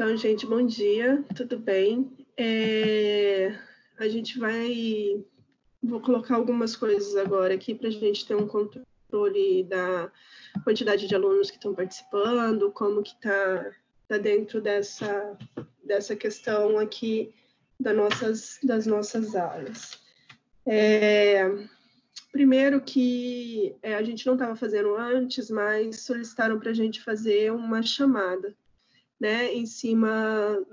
Então, gente, bom dia, tudo bem? A gente vou colocar algumas coisas agora aqui para a gente ter um controle da quantidade de alunos que estão participando, como que está dentro dessa questão aqui das nossas aulas. Primeiro que a gente não estava fazendo antes, mas solicitaram para a gente fazer uma chamada, né, em cima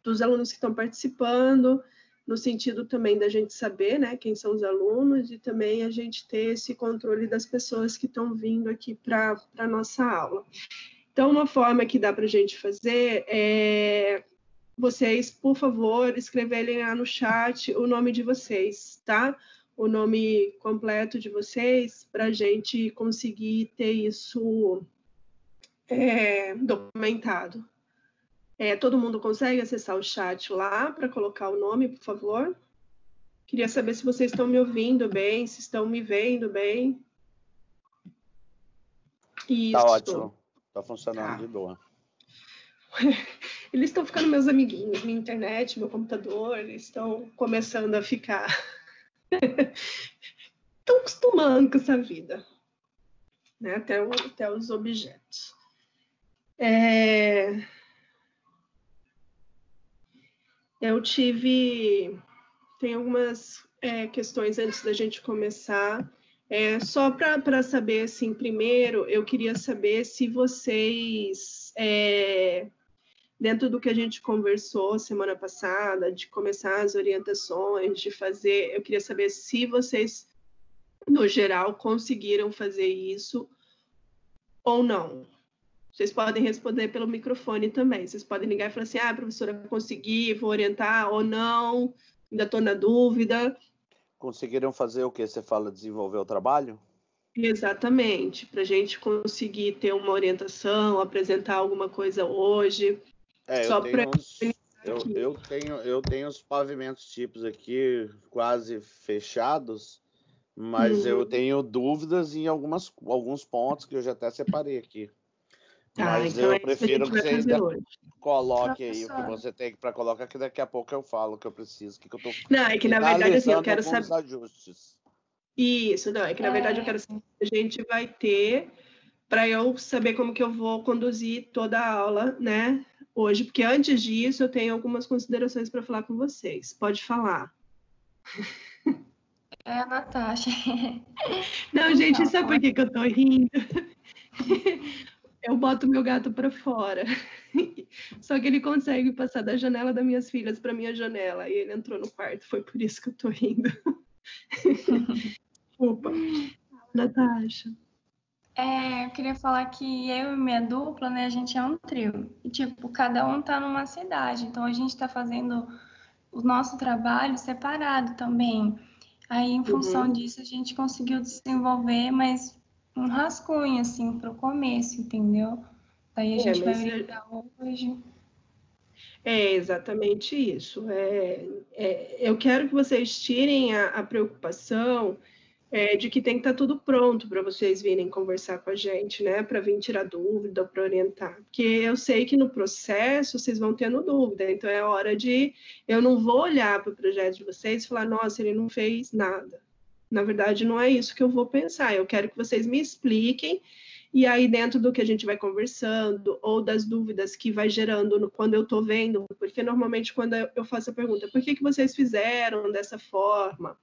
dos alunos que estão participando, no sentido também da gente saber, né, quem são os alunos e também a gente ter esse controle das pessoas que estão vindo aqui para a nossa aula. Então, uma forma que dá para a gente fazer é vocês, por favor, escreverem lá no chat o nome de vocês, tá? O nome completo de vocês, para a gente conseguir ter isso documentado. Todo mundo consegue acessar o chat lá para colocar o nome, por favor? Queria saber se vocês estão me ouvindo bem, se estão me vendo bem. Isso. Tá ótimo, tá funcionando de boa. Eles estão ficando meus amiguinhos, minha internet, meu computador, eles estão começando a ficar... Estão acostumando com essa vida, né? Até os objetos. Tem algumas questões antes da gente começar. Só para saber, assim, primeiro, eu queria saber se vocês, dentro do que a gente conversou semana passada, de começar as orientações, eu queria saber se vocês, no geral, conseguiram fazer isso ou não. Vocês podem responder pelo microfone também. Vocês podem ligar e falar assim, professora, consegui, vou orientar ou não, ainda estou na dúvida. Conseguiram fazer o que? Você fala desenvolver o trabalho? Exatamente, para a gente conseguir ter uma orientação, apresentar alguma coisa hoje. Eu tenho os pavimentos tipos aqui quase fechados, mas eu tenho dúvidas em alguns pontos que eu já até separei aqui. Mas então eu prefiro que você ainda coloque aí o que você tem para colocar, que daqui a pouco eu falo o que eu preciso, que eu tô na verdade, assim, eu quero saber os ajustes. Isso, na verdade eu quero saber que a gente vai ter para eu saber como que eu vou conduzir toda a aula, né, hoje, porque antes disso eu tenho algumas considerações para falar com vocês. Pode falar. É a Natasha. Não, gente, sabe por que eu tô rindo? Eu boto meu gato para fora. Só que ele consegue passar da janela das minhas filhas para minha janela. E ele entrou no quarto. Foi por isso que eu tô rindo. Opa, Natasha. Eu queria falar que eu e minha dupla, né, a gente é um trio. E, tipo, cada um tá numa cidade. Então, a gente tá fazendo o nosso trabalho separado também. Aí, em função disso, a gente conseguiu desenvolver, mas um rascunho, assim, pro começo, entendeu? Daí a gente vai orientar hoje. É exatamente isso. Eu quero que vocês tirem a preocupação de que tem que estar tudo pronto para vocês virem conversar com a gente, né? Para vir tirar dúvida, para orientar. Porque eu sei que no processo vocês vão tendo dúvida, então é hora de... Eu não vou olhar para o projeto de vocês e falar, nossa, ele não fez nada. Na verdade, não é isso que eu vou pensar. Eu quero que vocês me expliquem, e aí dentro do que a gente vai conversando, ou das dúvidas que vai gerando quando eu estou vendo, porque normalmente quando eu faço a pergunta, por que vocês fizeram dessa forma?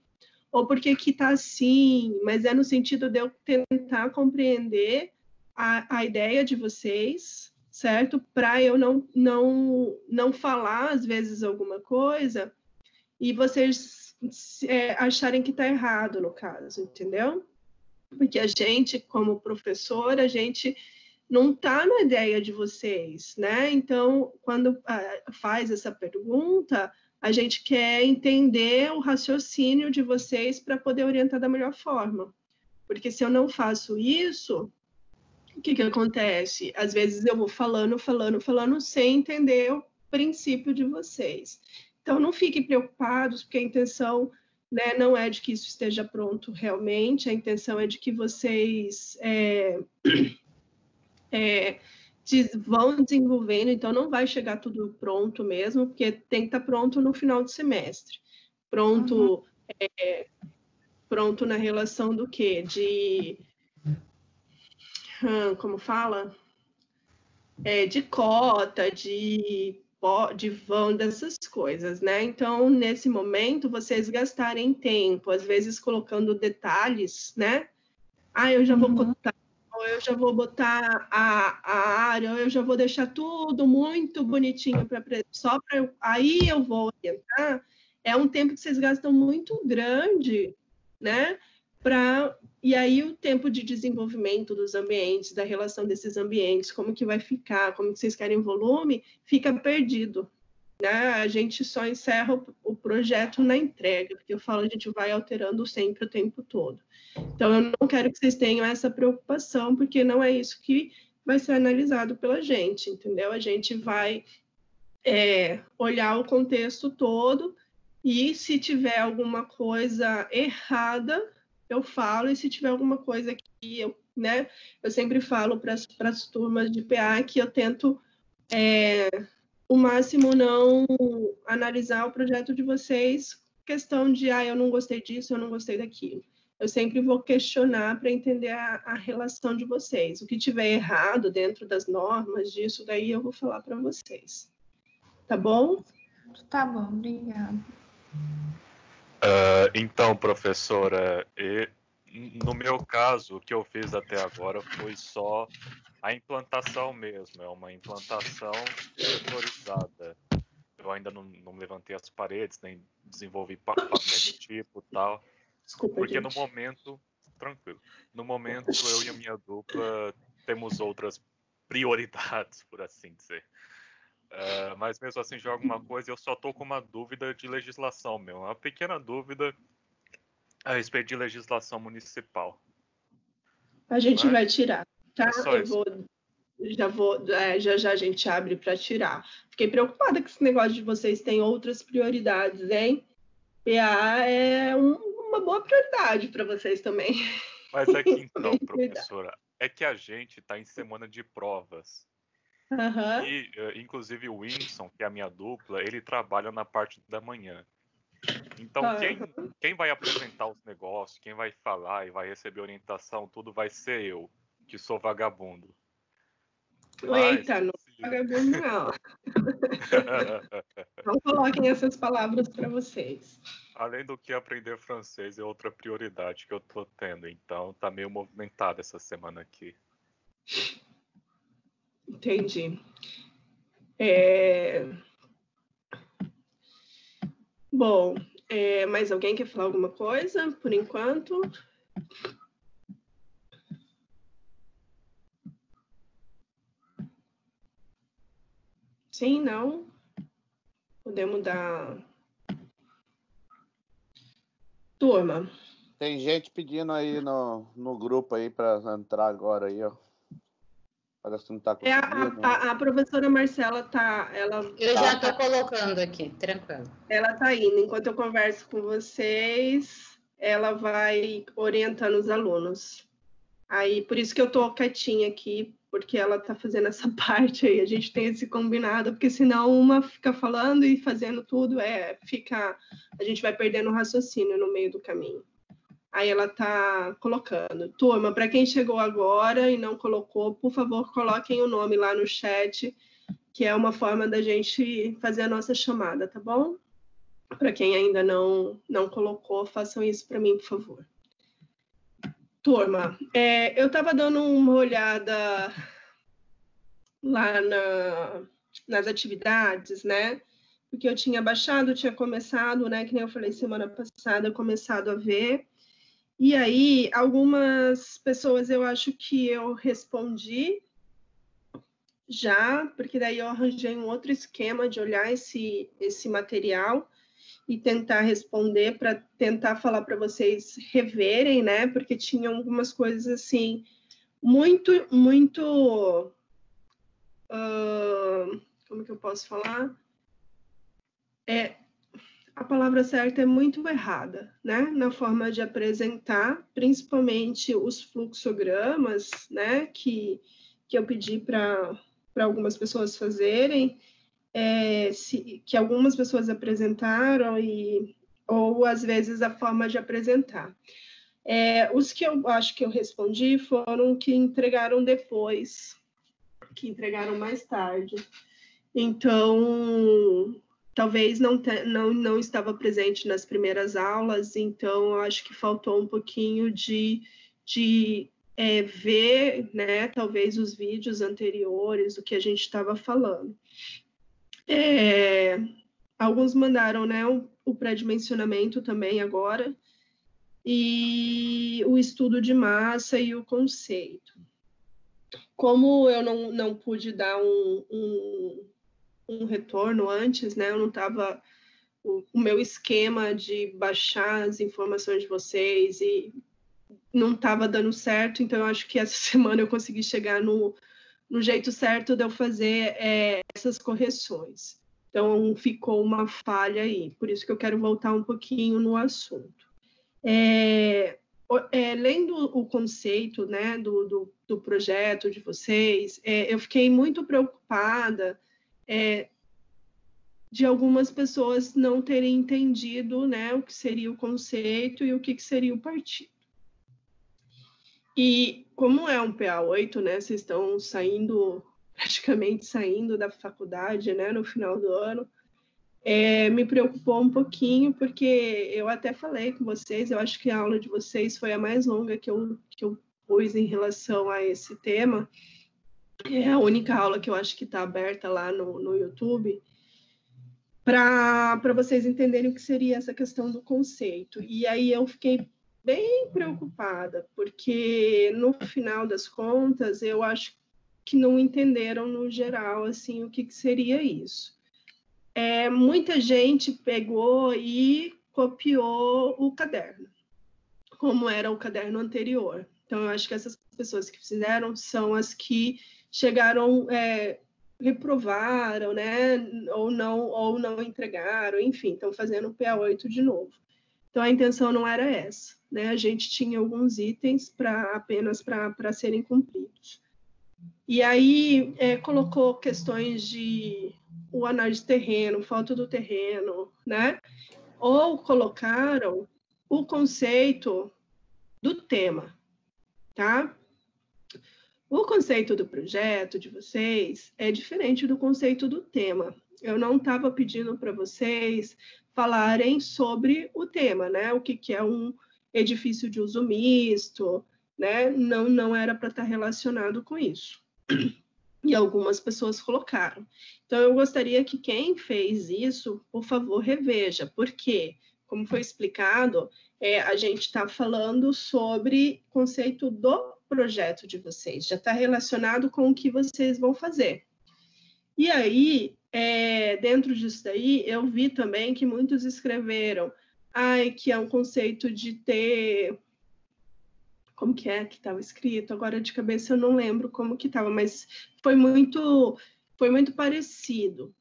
Ou por que está assim, mas é no sentido de eu tentar compreender a ideia de vocês, certo? Para eu não falar, às vezes, alguma coisa e vocês acharem que está errado, no caso, entendeu? Porque a gente, como professor, a gente não está na ideia de vocês, né? Então, quando faz essa pergunta, a gente quer entender o raciocínio de vocês para poder orientar da melhor forma. Porque se eu não faço isso, o que acontece? Às vezes eu vou falando, sem entender o princípio de vocês. Então, não fiquem preocupados, porque a intenção, né, não é de que isso esteja pronto realmente, a intenção é de que vocês vão desenvolvendo, então não vai chegar tudo pronto mesmo, porque tem que estar pronto no final do semestre. Pronto, pronto na relação do quê? Como fala? De cota, de vão, dessas coisas, né? Então, nesse momento, vocês gastarem tempo, às vezes colocando detalhes, né? Eu já vou cotar, ou eu já vou botar a área, ou eu já vou deixar tudo muito bonitinho só para aí eu vou orientar. É um tempo que vocês gastam muito grande, né? E aí o tempo de desenvolvimento dos ambientes, da relação desses ambientes, como que vai ficar, como que vocês querem volume, fica perdido, né? A gente só encerra o projeto na entrega, porque eu falo, a gente vai alterando sempre o tempo todo. Então, eu não quero que vocês tenham essa preocupação, porque não é isso que vai ser analisado pela gente, entendeu? A gente vai olhar o contexto todo e, se tiver alguma coisa errada, eu falo, e se tiver alguma coisa que eu sempre falo para as turmas de PA que eu tento, o máximo, não analisar o projeto de vocês, questão de, eu não gostei disso, eu não gostei daquilo. Eu sempre vou questionar para entender a relação de vocês. O que tiver errado dentro das normas, disso daí eu vou falar para vocês. Tá bom? Tá bom, obrigada. Então, professora, no meu caso, o que eu fiz até agora foi só a implantação mesmo, é uma implantação setorizada. Eu ainda não levantei as paredes, nem desenvolvi pavimento tipo e tal. Desculpa, porque gente. no momento, tranquilo, no momento eu e a minha dupla temos outras prioridades, por assim dizer. Mas mesmo assim, de alguma coisa, eu só tô com uma dúvida de legislação mesmo, uma pequena dúvida a respeito de legislação municipal. A gente vai tirar, tá? Já a gente abre para tirar. Fiquei preocupada com esse negócio de vocês terem outras prioridades, hein? PA é uma boa prioridade para vocês também. Mas é que então, professora, é que a gente está em semana de provas. Uhum. E, inclusive, o Winson, que é a minha dupla, ele trabalha na parte da manhã. Então, quem vai apresentar os negócios, quem vai falar e vai receber orientação, tudo vai ser eu, que sou vagabundo. Eita, não é vagabundo, não. Não coloquem essas palavras para vocês. Além do que, aprender francês é outra prioridade que eu tô tendo. Então, tá meio movimentado essa semana aqui. Entendi. Bom, mais alguém quer falar alguma coisa, por enquanto? Sim, não? Podemos dar... Turma. Tem gente pedindo aí no grupo aí para entrar agora aí, ó. Parece que não tá conseguindo. A professora Marcela tá... Eu já tô colocando aqui, tranquilo. Ela tá indo. Enquanto eu converso com vocês, ela vai orientando os alunos. Aí, por isso que eu tô quietinha aqui, porque ela tá fazendo essa parte aí. A gente tem esse combinado, porque senão uma fica falando e fazendo tudo, a gente vai perdendo o raciocínio no meio do caminho. Aí ela tá colocando. Turma, para quem chegou agora e não colocou, por favor, coloquem o nome lá no chat, que é uma forma da gente fazer a nossa chamada, tá bom? Para quem ainda não colocou, façam isso para mim, por favor. Turma, eu estava dando uma olhada lá nas atividades, né? Porque eu tinha baixado, tinha começado, né? Que nem eu falei semana passada, começado a ver. E aí, algumas pessoas eu acho que eu respondi já, porque daí eu arranjei um outro esquema de olhar esse material e tentar responder, para tentar falar para vocês reverem, né? Porque tinham algumas coisas assim, muito, como que eu posso falar? A palavra certa é muito errada, né? Na forma de apresentar, principalmente os fluxogramas, né? Que eu pedi para para algumas pessoas fazerem, que algumas pessoas apresentaram, ou às vezes a forma de apresentar. Os que eu acho que eu respondi foram que entregaram depois, que entregaram mais tarde. Então, talvez não estava presente nas primeiras aulas, então eu acho que faltou um pouquinho de ver, né, talvez os vídeos anteriores do que a gente estava falando. Alguns mandaram, né, o pré-dimensionamento também agora, e o estudo de massa e o conceito. Como eu não pude dar um retorno antes, né? Eu não estava... O meu esquema de baixar as informações de vocês e não estava dando certo, então eu acho que essa semana eu consegui chegar no jeito certo de eu fazer essas correções. Então, ficou uma falha aí. Por isso que eu quero voltar um pouquinho no assunto. Lendo o conceito, né, do projeto de vocês, eu fiquei muito preocupada de algumas pessoas não terem entendido, né, o que seria o conceito e o que seria o partido. E como é um PA8, né, vocês estão praticamente saindo da faculdade, né, no final do ano, me preocupou um pouquinho, porque eu até falei com vocês, eu acho que a aula de vocês foi a mais longa que eu pus em relação a esse tema. É a única aula que eu acho que está aberta lá no YouTube, para vocês entenderem o que seria essa questão do conceito. E aí eu fiquei bem preocupada, porque no final das contas, eu acho que não entenderam no geral assim, o que seria isso. Muita gente pegou e copiou o caderno, como era o caderno anterior. Então, eu acho que essas pessoas que fizeram são as que chegaram, reprovaram, né? ou não entregaram, enfim, estão fazendo o PA8 de novo. Então, a intenção não era essa, né? A gente tinha alguns itens apenas para serem cumpridos. E aí, colocou questões de o análise de terreno, foto do terreno, né? Ou colocaram o conceito do tema, tá? O conceito do projeto de vocês é diferente do conceito do tema. Eu não estava pedindo para vocês falarem sobre o tema, né? O que é um edifício de uso misto, né? Não era para estar relacionado com isso. E algumas pessoas colocaram. Então, eu gostaria que quem fez isso, por favor, reveja, porque, como foi explicado, a gente está falando sobre o conceito do projeto de vocês, já está relacionado com o que vocês vão fazer. E aí, dentro disso daí, eu vi também que muitos escreveram que é um conceito de ter... Como que estava escrito? Agora, de cabeça, eu não lembro como que estava, mas foi muito parecido.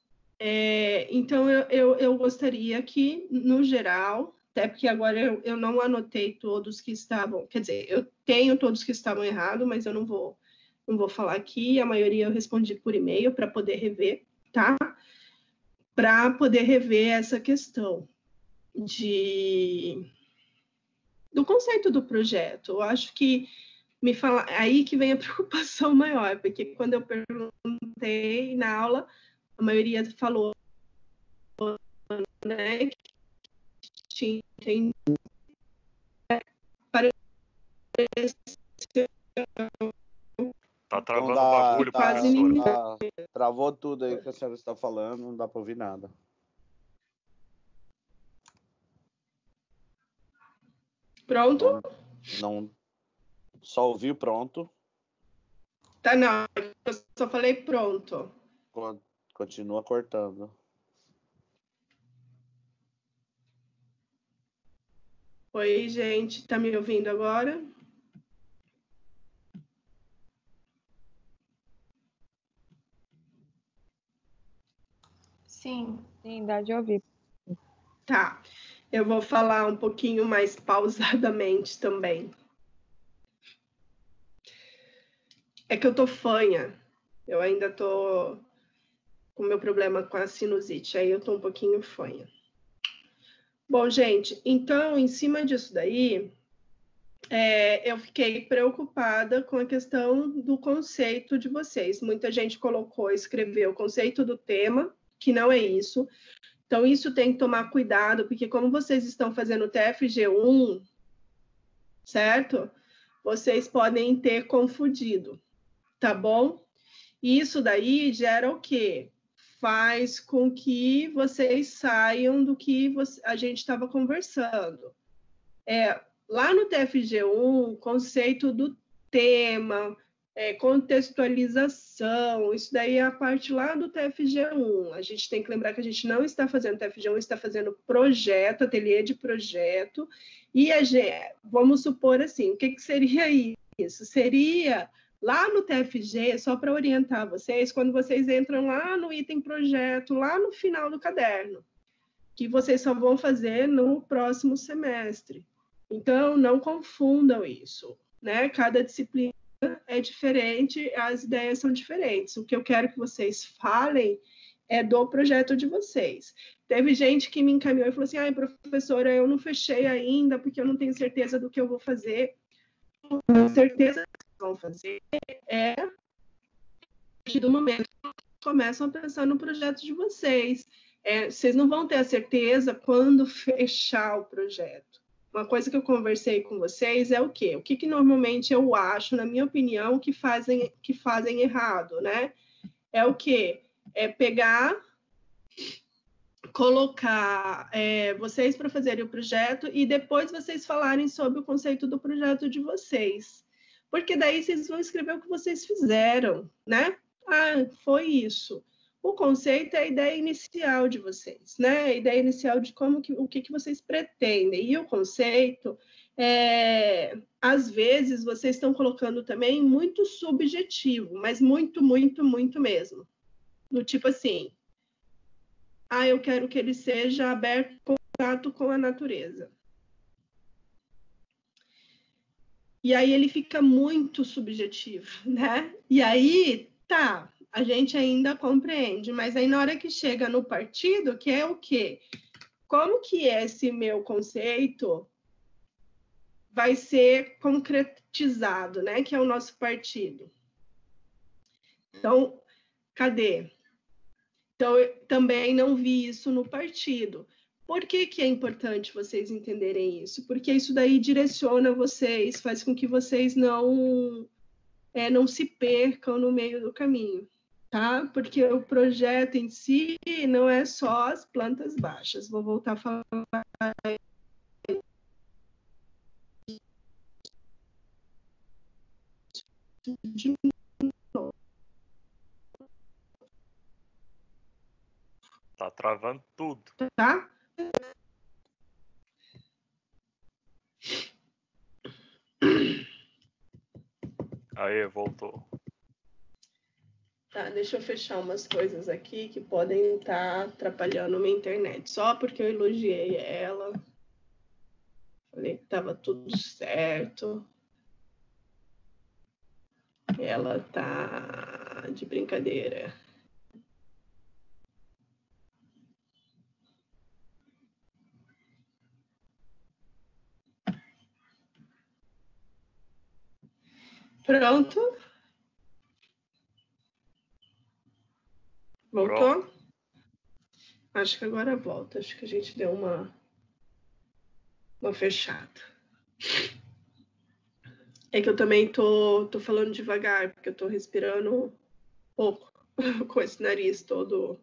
Então, eu gostaria que, no geral, até porque agora eu não anotei todos que estavam... Quer dizer, eu tenho todos que estavam errados, mas eu não vou falar aqui. A maioria eu respondi por e-mail para poder rever, tá? Para poder rever essa questão do conceito do projeto. Eu acho que aí que vem a preocupação maior, porque quando eu perguntei na aula, a maioria falou, né, que tinha entendido. Tá travando o bagulho, professor. Travou tudo aí que a senhora está falando, não dá para ouvir nada. Pronto? Não, só ouvi pronto. Tá, não, eu só falei pronto. Continua cortando. Oi, gente, tá me ouvindo agora? Sim. Sim, dá de ouvir. Tá, eu vou falar um pouquinho mais pausadamente também. É que eu tô fanha. Eu ainda tô com o meu problema com a sinusite, aí eu tô um pouquinho fanha. Bom, gente, então, em cima disso daí, eu fiquei preocupada com a questão do conceito de vocês. Muita gente escreveu o conceito do tema, que não é isso. Então, isso tem que tomar cuidado, porque como vocês estão fazendo o TFG1, certo? Vocês podem ter confundido, tá bom? Isso daí gera o quê? Faz com que vocês saiam do que a gente estava conversando. Lá no TFG1, conceito do tema, contextualização, isso daí é a parte lá do TFG1. A gente tem que lembrar que a gente não está fazendo TFG1, está fazendo projeto, ateliê de projeto, e vamos supor assim, o que seria isso? Seria lá no TFG, só para orientar vocês, quando vocês entram lá no item projeto, lá no final do caderno, que vocês só vão fazer no próximo semestre. Então, não confundam isso, né? Cada disciplina é diferente, as ideias são diferentes. O que eu quero que vocês falem é do projeto de vocês. Teve gente que me encaminhou e falou assim, professora, eu não fechei ainda, porque eu não tenho certeza do que eu vou fazer. A certeza que vocês vão fazer é a partir do momento que começam a pensar no projeto de vocês. Vocês não vão ter a certeza quando fechar o projeto. Uma coisa que eu conversei com vocês é o quê? O que normalmente eu acho, na minha opinião, que fazem errado, né? É o quê? É pegar, colocar vocês para fazerem o projeto e depois vocês falarem sobre o conceito do projeto de vocês. Porque daí vocês vão escrever o que vocês fizeram, né? Foi isso. O conceito é a ideia inicial de vocês, né? A ideia inicial de o que vocês pretendem. E o conceito, às vezes, vocês estão colocando também muito subjetivo, mas muito, muito, muito mesmo. Do tipo assim, eu quero que ele seja aberto em contato com a natureza. E aí ele fica muito subjetivo, né? E aí, a gente ainda compreende, mas aí na hora que chega no partido, que é o quê? Como que esse meu conceito vai ser concretizado, né? Que é o nosso partido. Então, cadê? Então, eu também não vi isso no partido. Por que é importante vocês entenderem isso? Porque isso daí direciona vocês, faz com que vocês não se percam no meio do caminho. Tá? Porque o projeto em si não é só as plantas baixas. Vou voltar a falar de novo. Tá travando tudo. Tá? Aí, voltou. Tá, deixa eu fechar umas coisas aqui que podem estar atrapalhando minha internet. Só porque eu elogiei ela. Falei que estava tudo certo. Ela tá de brincadeira. Pronto? Voltou? Pronto. Acho que agora volta. Acho que a gente deu uma fechada. É que eu também tô falando devagar, porque eu tô respirando pouco com esse nariz todo.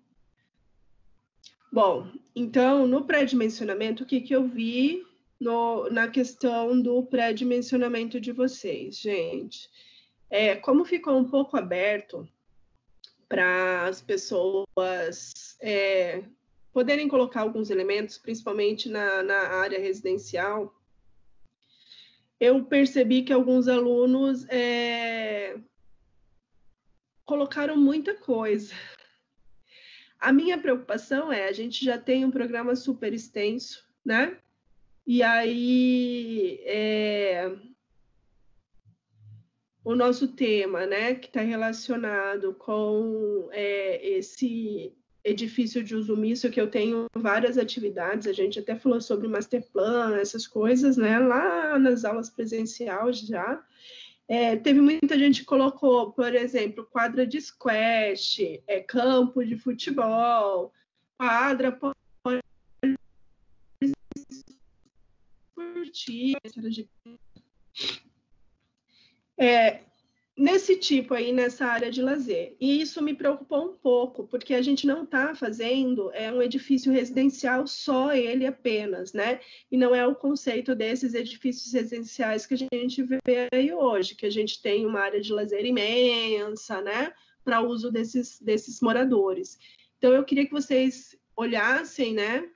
Bom, então, no pré-dimensionamento, o que eu vi na questão do pré-dimensionamento de vocês, gente? Como ficou um pouco aberto para as pessoas poderem colocar alguns elementos, principalmente na área residencial, eu percebi que alguns alunos colocaram muita coisa. A minha preocupação a gente já tem um programa super extenso, né? E aí, o nosso tema, né, que está relacionado com esse edifício de uso misto, que eu tenho várias atividades, a gente até falou sobre masterplan, essas coisas, né, lá nas aulas presenciais já. Teve muita gente que colocou, por exemplo, quadra de squash, campo de futebol, quadra esportiva, nesse tipo aí, nessa área de lazer. E isso me preocupou um pouco, porque a gente não está fazendo um edifício residencial só ele apenas, né? E não é o conceito desses edifícios residenciais que a gente vê aí hoje, que a gente tem uma área de lazer imensa, né? Para uso desses moradores. Então, eu queria que vocês olhassem, né?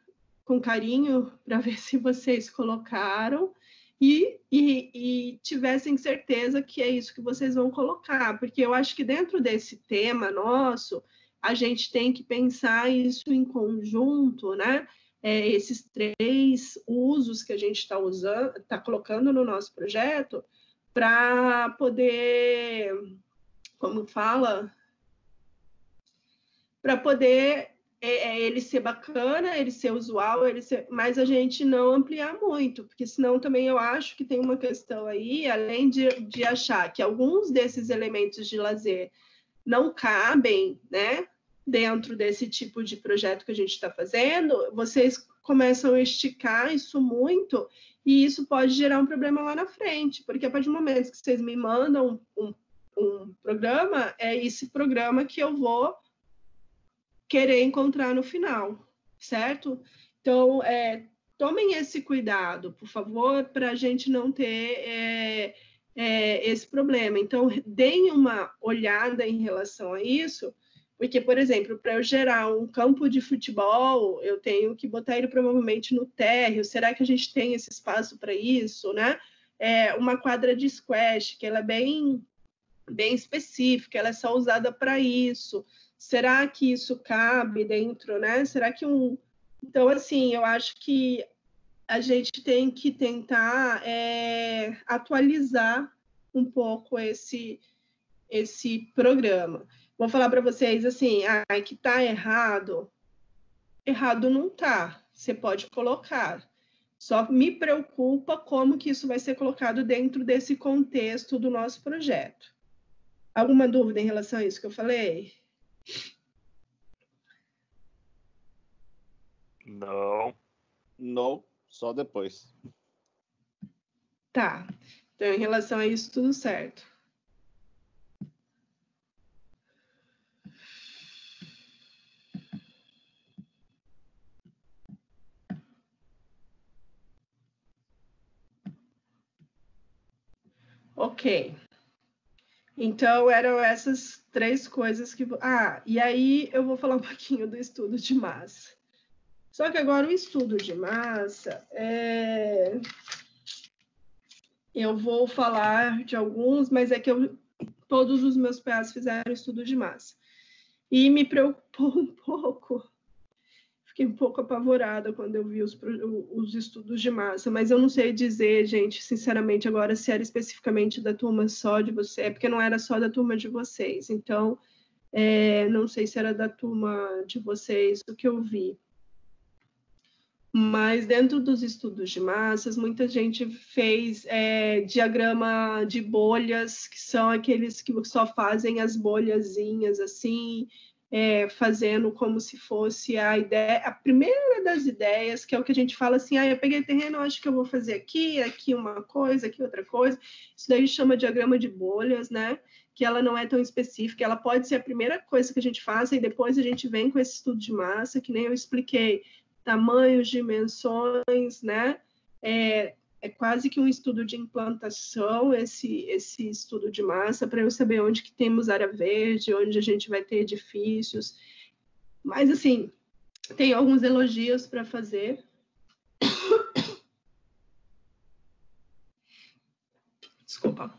Com carinho, para ver se vocês colocaram e tivessem certeza que é isso que vocês vão colocar, porque eu acho que dentro desse tema nosso, a gente tem que pensar isso em conjunto, né? Esses 3 usos que a gente está colocando no nosso projeto, para poder, como fala, para poder ele ser bacana, ele ser usual, mas a gente não ampliar muito, porque senão também eu acho que tem uma questão aí, além de achar que alguns desses elementos de lazer não cabem, né, dentro desse tipo de projeto que a gente está fazendo, vocês começam a esticar isso muito e isso pode gerar um problema lá na frente, porque a partir do momento que vocês me mandam um programa, é esse programa que eu vou querer encontrar no final, certo? Então, tomem esse cuidado, por favor, para a gente não ter esse problema. Então, deem uma olhada em relação a isso, porque, por exemplo, para eu gerar um campo de futebol, eu tenho que botar ele provavelmente no térreo. Será que a gente tem esse espaço para isso, né? Uma quadra de squash, que ela é bem específica, ela é só usada para isso. Será que isso cabe dentro, né? Será que Então, assim, eu acho que a gente tem que tentar atualizar um pouco esse programa. Vou falar para vocês assim, que está errado. Errado não está. Você pode colocar. Só me preocupa como que isso vai ser colocado dentro desse contexto do nosso projeto. Alguma dúvida em relação a isso que eu falei? Não, só depois. Tá. Então, em relação a isso, tudo certo. Ok. Então, eram essas 3 coisas que... e aí eu vou falar um pouquinho do estudo de massa. Só que agora o estudo de massa, eu vou falar de alguns, mas é que todos os meus PAs fizeram estudo de massa. E me preocupou um pouco, fiquei um pouco apavorada quando eu vi os estudos de massa, mas eu não sei dizer, gente, sinceramente, agora se era especificamente da turma só de você, porque não era só da turma de vocês, então não sei se era da turma de vocês o que eu vi. Mas dentro dos estudos de massas, muita gente fez diagrama de bolhas, que são aqueles que só fazem as bolhazinhas assim, fazendo como se fosse a primeira das ideias, que é o que a gente fala assim, eu peguei terreno, acho que eu vou fazer aqui uma coisa, aqui outra coisa. Isso daí chama diagrama de bolhas, né? Que ela não é tão específica, ela pode ser a primeira coisa que a gente faça e depois a gente vem com esse estudo de massa, que nem eu expliquei. Tamanhos, dimensões, né? É quase que um estudo de implantação, esse estudo de massa, para eu saber onde que temos área verde, onde a gente vai ter edifícios. Mas, assim, tem alguns elogios para fazer. Desculpa.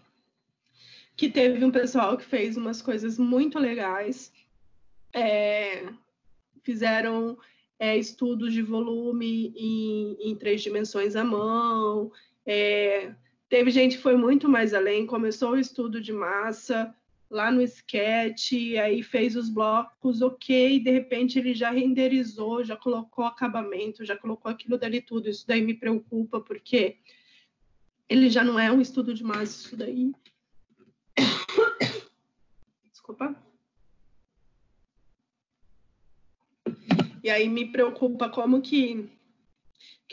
Que teve um pessoal que fez umas coisas muito legais. Fizeram estudos de volume em 3 dimensões à mão, Teve gente que foi muito mais além, começou o estudo de massa lá no Sketch, aí fez os blocos, ok, de repente ele já renderizou, já colocou acabamento, já colocou aquilo dali tudo. Isso daí me preocupa, porque ele já não é um estudo de massa, isso daí. Desculpa. E aí me preocupa como que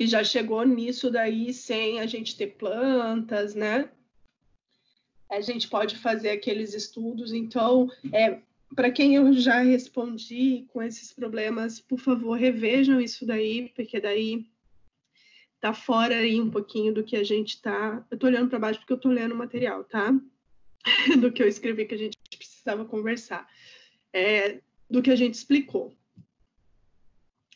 já chegou nisso daí sem a gente ter plantas, né? A gente pode fazer aqueles estudos. Então, para quem eu já respondi com esses problemas, por favor, revejam isso daí, porque daí tá fora aí um pouquinho do que a gente tá... Eu tô olhando para baixo porque eu tô lendo o material, tá? Do que eu escrevi que a gente precisava conversar. Do que a gente explicou.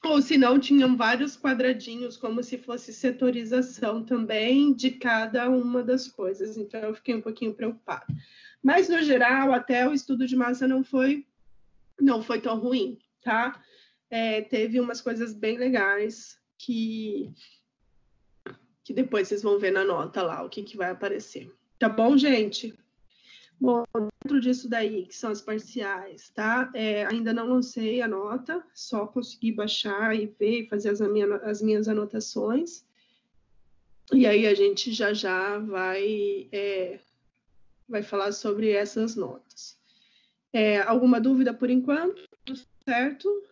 Ou se não, tinham vários quadradinhos, como se fosse setorização também de cada uma das coisas. Então, eu fiquei um pouquinho preocupada. Mas, no geral, até o estudo de massa não foi tão ruim, tá? Teve umas coisas bem legais que depois vocês vão ver na nota lá, o que vai aparecer. Tá bom, gente? Bom, dentro disso daí, que são as parciais, tá? Ainda não lancei a nota, só consegui baixar e ver e fazer as minhas anotações. E aí a gente já vai falar sobre essas notas. Alguma dúvida por enquanto? Tudo certo?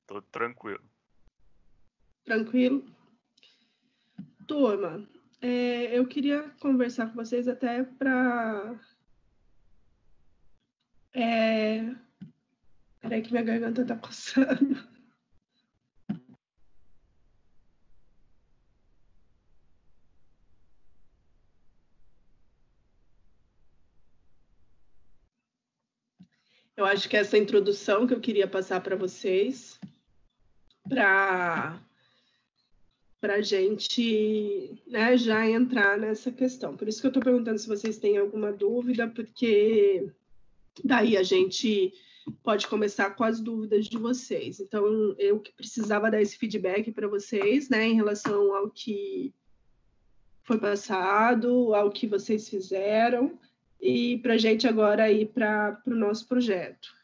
Tô tranquilo. Tranquilo? Turma, eu queria conversar com vocês até para... Peraí que minha garganta tá coçando. Eu acho que essa introdução que eu queria passar para vocês, para a gente, né, já entrar nessa questão. Por isso que eu estou perguntando se vocês têm alguma dúvida, porque daí a gente pode começar com as dúvidas de vocês. Então, eu que precisava dar esse feedback para vocês, né, em relação ao que foi passado, ao que vocês fizeram, e para a gente agora ir para o nosso projeto.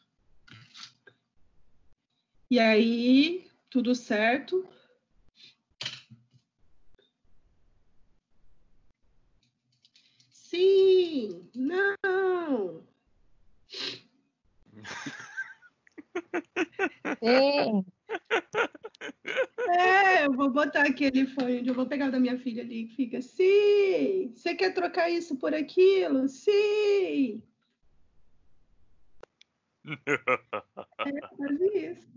E aí, tudo certo? Sim, não. Sim. Eu vou botar aquele fone, eu vou pegar o da minha filha ali que fica, sim, você quer trocar isso por aquilo? Sim. Faz isso.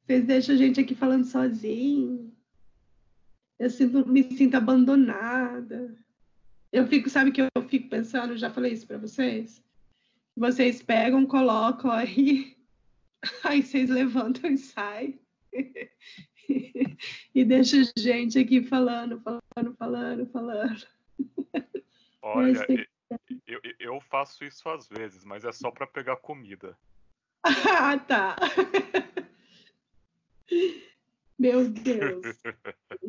Vocês deixam a gente aqui falando sozinho. Eu me sinto abandonada. Sabe que eu fico pensando, já falei isso para vocês? Vocês pegam, colocam aí, aí vocês levantam e saem. E deixa a gente aqui falando. Olha, eu faço isso às vezes, mas é só para pegar comida. Ah, tá. Meu Deus.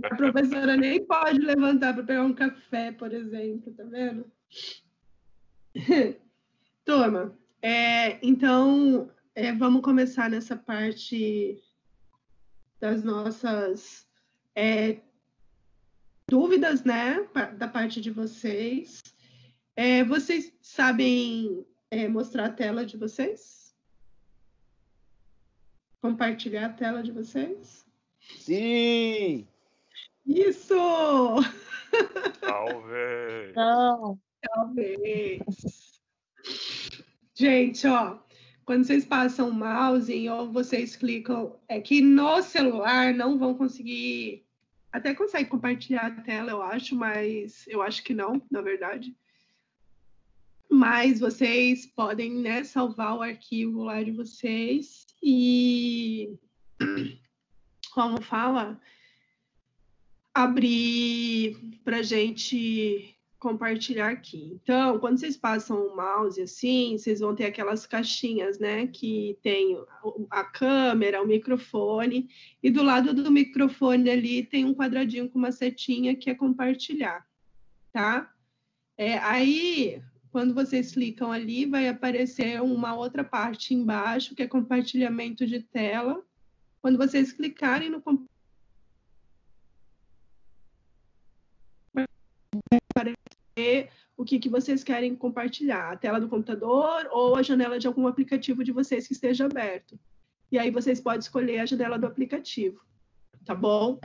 A professora nem pode levantar para pegar um café, por exemplo, tá vendo? Turma, então vamos começar nessa parte das nossas dúvidas, né? Da parte de vocês. Vocês sabem mostrar a tela de vocês? Compartilhar a tela de vocês? Sim! Isso! Talvez. Não. Talvez. Gente, ó, quando vocês passam o mouse ou vocês clicam, que no celular não vão conseguir, até consegue compartilhar a tela, eu acho, mas eu acho que não, na verdade. Mas vocês podem, né, salvar o arquivo lá de vocês e, como fala, abrir para a gente compartilhar aqui. Então, quando vocês passam o mouse assim, vocês vão ter aquelas caixinhas, né? Que tem a câmera, o microfone, e do lado do microfone ali tem um quadradinho com uma setinha que é compartilhar, tá? Aí, quando vocês clicam ali, vai aparecer uma outra parte embaixo, que é compartilhamento de tela. Quando vocês clicarem no aparecer o que vocês querem compartilhar, a tela do computador ou a janela de algum aplicativo de vocês que esteja aberto. E aí vocês podem escolher a janela do aplicativo, tá bom?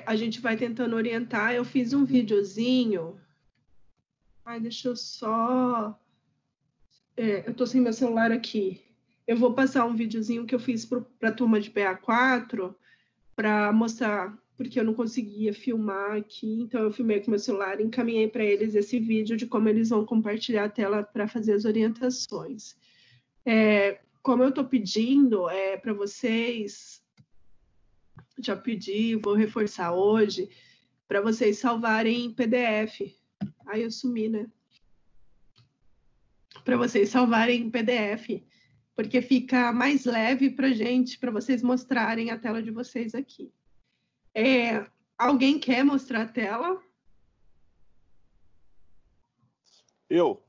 A gente vai tentando orientar. Eu fiz um videozinho. Deixa eu só... eu tô sem meu celular aqui. Eu vou passar um videozinho que eu fiz para a turma de PA4 para mostrar, porque eu não conseguia filmar aqui, então eu filmei com meu celular e encaminhei para eles esse vídeo de como eles vão compartilhar a tela para fazer as orientações. Como eu estou pedindo para vocês, já pedi, vou reforçar hoje, para vocês salvarem em PDF. Aí eu sumi, né? Para vocês salvarem em PDF, porque fica mais leve para gente, para vocês mostrarem a tela de vocês aqui. Alguém quer mostrar a tela? Eu.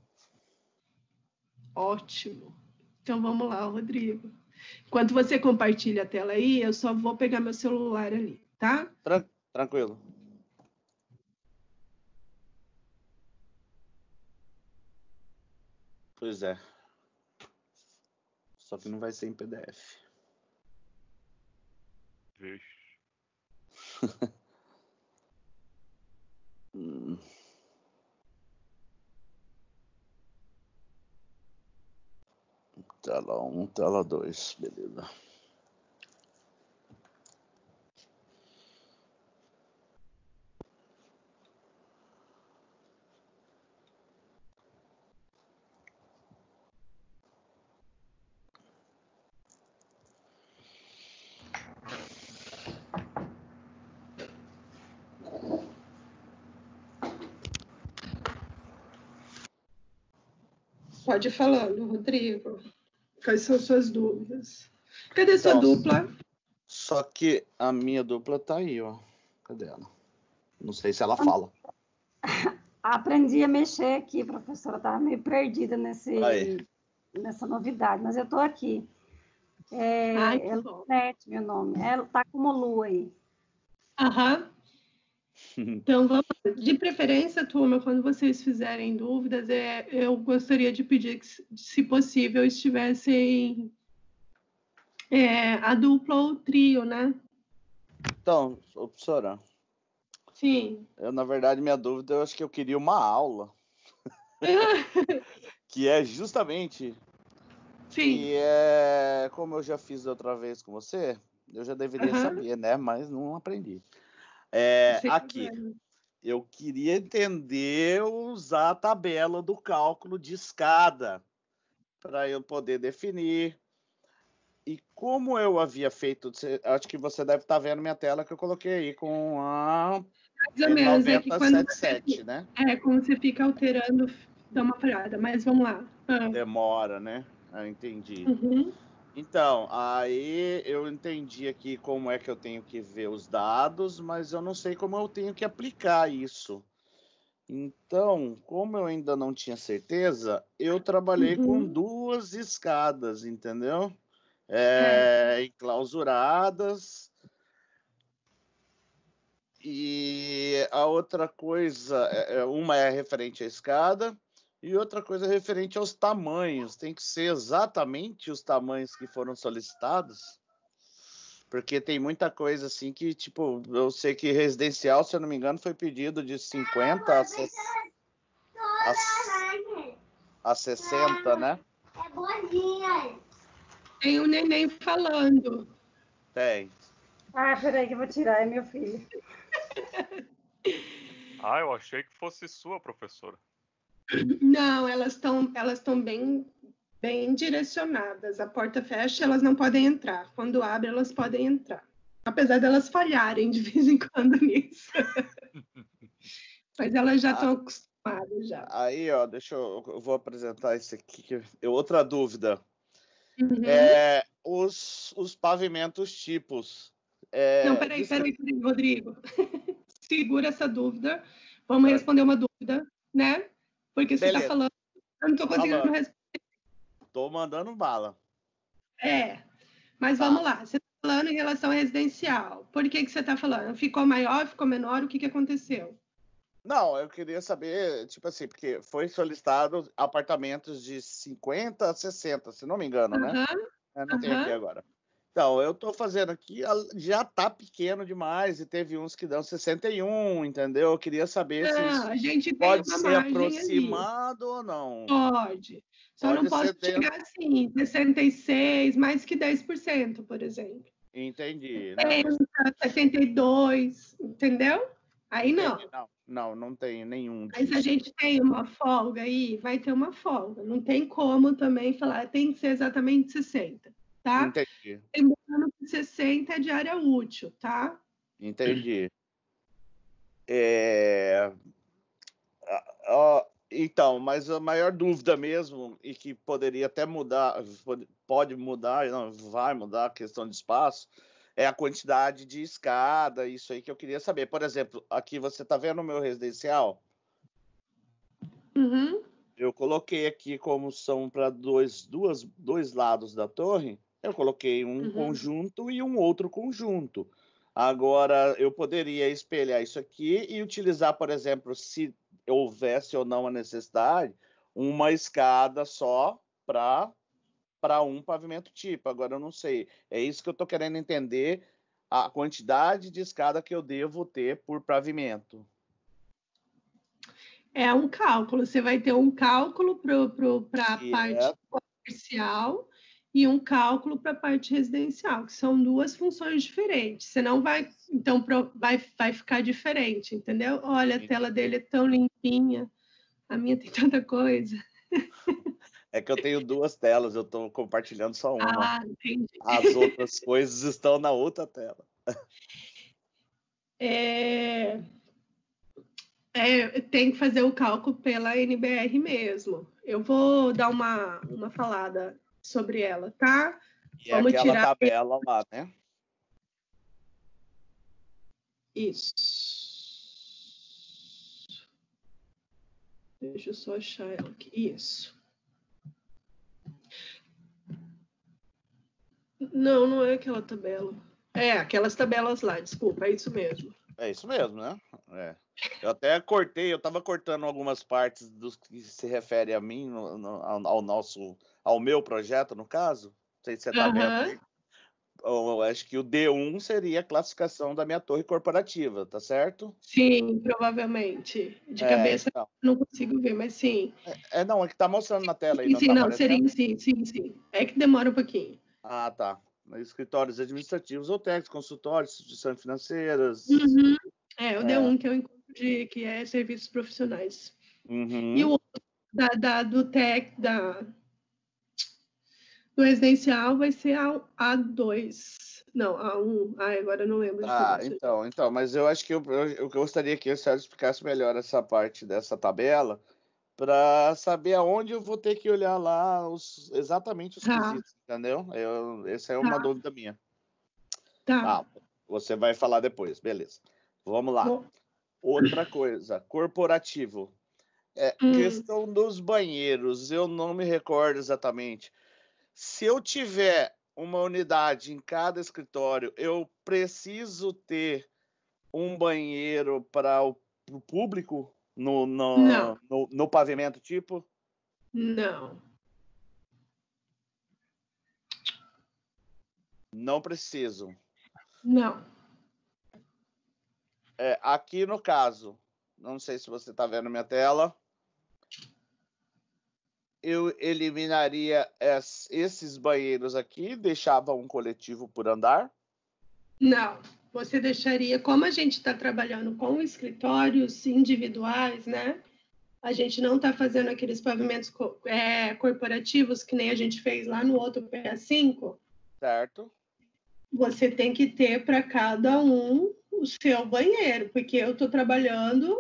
Ótimo. Então vamos lá, Rodrigo. Enquanto você compartilha a tela aí, eu só vou pegar meu celular ali, tá? Tranquilo. Pois é. Só que não vai ser em PDF. Vixe. Tela 1, tela 2, beleza. Pode ir falando, Rodrigo. Quais são suas dúvidas? Cadê sua dupla? Só que a minha dupla tá aí, ó. Cadê ela? Não sei se ela fala. Aprendi a mexer aqui, professora. Estava meio perdida nessa novidade, mas eu estou aqui. É Lunete, meu nome. Tá como Lu aí. Aham. Então, vamos. De preferência, turma, quando vocês fizerem dúvidas, eu gostaria de pedir que, se possível, estivessem a dupla ou o trio, né? Então, professora. Sim. Na verdade, minha dúvida, eu acho que eu queria uma aula. Que é justamente... Sim. Que como eu já fiz outra vez com você, eu já deveria saber, né? Mas não aprendi. Aqui, eu queria entender, usar a tabela do cálculo de escada para eu poder definir. E como eu havia feito, acho que você deve estar vendo minha tela que eu coloquei aí com a 9077, né? Quando você fica alterando, dá uma parada, mas vamos lá. Demora, né? Entendi. Uhum. Então, aí eu entendi aqui como é que eu tenho que ver os dados, mas eu não sei como eu tenho que aplicar isso. Então, como eu ainda não tinha certeza, eu trabalhei com duas escadas, entendeu? Enclausuradas. E a outra coisa, uma é referente à escada, e outra coisa referente aos tamanhos. Tem que ser exatamente os tamanhos que foram solicitados? Porque tem muita coisa assim que, tipo, eu sei que residencial, se eu não me engano, foi pedido de 50 a 60, né? É boazinha. Tem um neném falando. Tem. Peraí que eu vou tirar, é meu filho. Eu achei que fosse sua, professora. Não, elas estão bem direcionadas. A porta fecha, elas não podem entrar. Quando abre, elas podem entrar. Apesar delas falharem de vez em quando nisso. Mas elas já estão acostumadas já. Aí, ó, eu vou apresentar esse aqui. Outra dúvida. Os pavimentos tipos. Não, peraí, Rodrigo. Segura essa dúvida. Vamos responder uma dúvida, né? Porque você está falando, eu não estou conseguindo responder. Estou mandando bala. Mas vamos lá. Você está falando em relação ao residencial. Por que você está falando? Ficou maior, ficou menor? O que aconteceu? Não, eu queria saber, tipo assim, porque foi solicitado apartamentos de 50 a 60, se não me engano, né? Eu não tenho aqui agora. Então, eu tô fazendo aqui, já tá pequeno demais, e teve uns que dão 61, entendeu? Eu queria saber se isso a gente pode ser aproximado ali. Ou não. Pode. Só pode não posso chegar assim, 66, mais que 10%, por exemplo. Entendi. 62, entendeu? Aí entendi. Não tem nenhum disso. Mas a gente tem uma folga aí, vai ter uma folga. Não tem como também falar, tem que ser exatamente 60, tá? Entendi. Lembrando que 60 é de área útil, tá? Entendi. Então, mas a maior dúvida mesmo, e que poderia até mudar, pode mudar, não vai mudar a questão de espaço, é a quantidade de escada, isso aí que eu queria saber. Por exemplo, aqui você está vendo o meu residencial? Eu coloquei aqui como são para dois lados da torre, eu coloquei um conjunto e um outro conjunto. Agora, eu poderia espelhar isso aqui e utilizar, por exemplo, se houvesse ou não a necessidade, uma escada só para um pavimento tipo. Agora, eu não sei. É isso que eu estou querendo entender, a quantidade de escada que eu devo ter por pavimento. É um cálculo. Você vai ter um cálculo para a parte comercial e um cálculo para a parte residencial, que são duas funções diferentes. Você não vai, então, vai ficar diferente, entendeu? Olha, a tela dele é tão limpinha, a minha tem tanta coisa. É que eu tenho duas telas, eu estou compartilhando só uma. Entendi. As outras coisas estão na outra tela. Tem que fazer o cálculo pela NBR mesmo. Eu vou dar uma falada sobre ela, tá? E vamos aquela tirar tabela lá, né? Isso. Deixa eu só achar ela aqui. Isso. Não é aquela tabela. Aquelas tabelas lá, desculpa, é isso mesmo. É isso mesmo, né? Eu até cortei, eu estava cortando algumas partes dos que se refere a mim, ao meu projeto, no caso. Não sei se você está vendo aí. Eu acho que o D1 seria a classificação da minha torre corporativa, tá certo? Sim, provavelmente. De cabeça então. Não consigo ver, mas sim. Não, é que tá mostrando na tela aí. Sim. É que demora um pouquinho. Ah, tá. Escritórios administrativos ou técnicos, consultórios, instituições financeiras. O D1, que é o encontro que é serviços profissionais. E o outro do residencial vai ser a A2. Não, A1. Agora eu não lembro. Então, mas eu acho que eu gostaria que o Sérgio explicasse melhor essa parte dessa tabela, para saber aonde eu vou ter que olhar lá exatamente os quesitos, entendeu? Essa é uma dúvida minha. Tá. Você vai falar depois, beleza. Vamos lá. Bom. Outra coisa, corporativo. Questão dos banheiros, eu não me recordo exatamente. Se eu tiver uma unidade em cada escritório, eu preciso ter um banheiro para o público no pavimento tipo? Não. Não preciso. Não. Aqui no caso, não sei se você está vendo minha tela, eu eliminaria esses banheiros aqui, deixava um coletivo por andar? Não, você deixaria, como a gente está trabalhando com escritórios individuais, né? A gente não está fazendo aqueles pavimentos corporativos que nem a gente fez lá no outro PA5. Certo. Você tem que ter para cada um o seu banheiro, porque eu estou trabalhando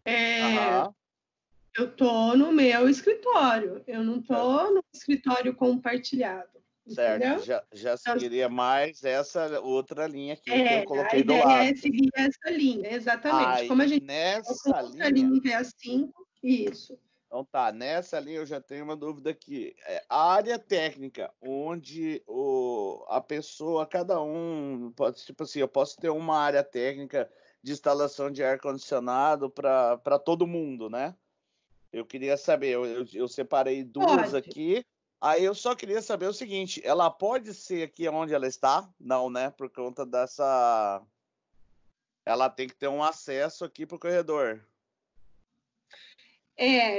Eu estou no meu escritório, eu não estou no escritório compartilhado. Entendeu? Certo, já seguiria mais essa outra linha aqui que eu coloquei do lado. A ideia é seguir essa linha, exatamente. Aí, Como a gente nessa linha é assim, isso. Então tá, nessa linha eu já tenho uma dúvida aqui. A área técnica, onde a pessoa, cada um, pode, tipo assim, eu posso ter uma área técnica de instalação de ar-condicionado para todo mundo, né? Eu queria saber, eu separei duas aqui. Aí eu só queria saber o seguinte, ela pode ser aqui onde ela está? Não, né? Por conta dessa... Ela tem que ter um acesso aqui para o corredor.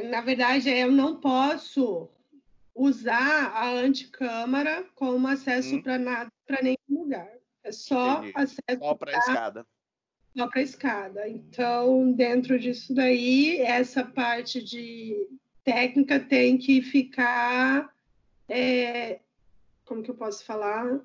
Na verdade, eu não posso usar a anticâmara como acesso para nada, para nenhum lugar. É só acesso só para a escada. Só para a escada. Então, dentro disso daí, essa parte de técnica tem que ficar... como que eu posso falar?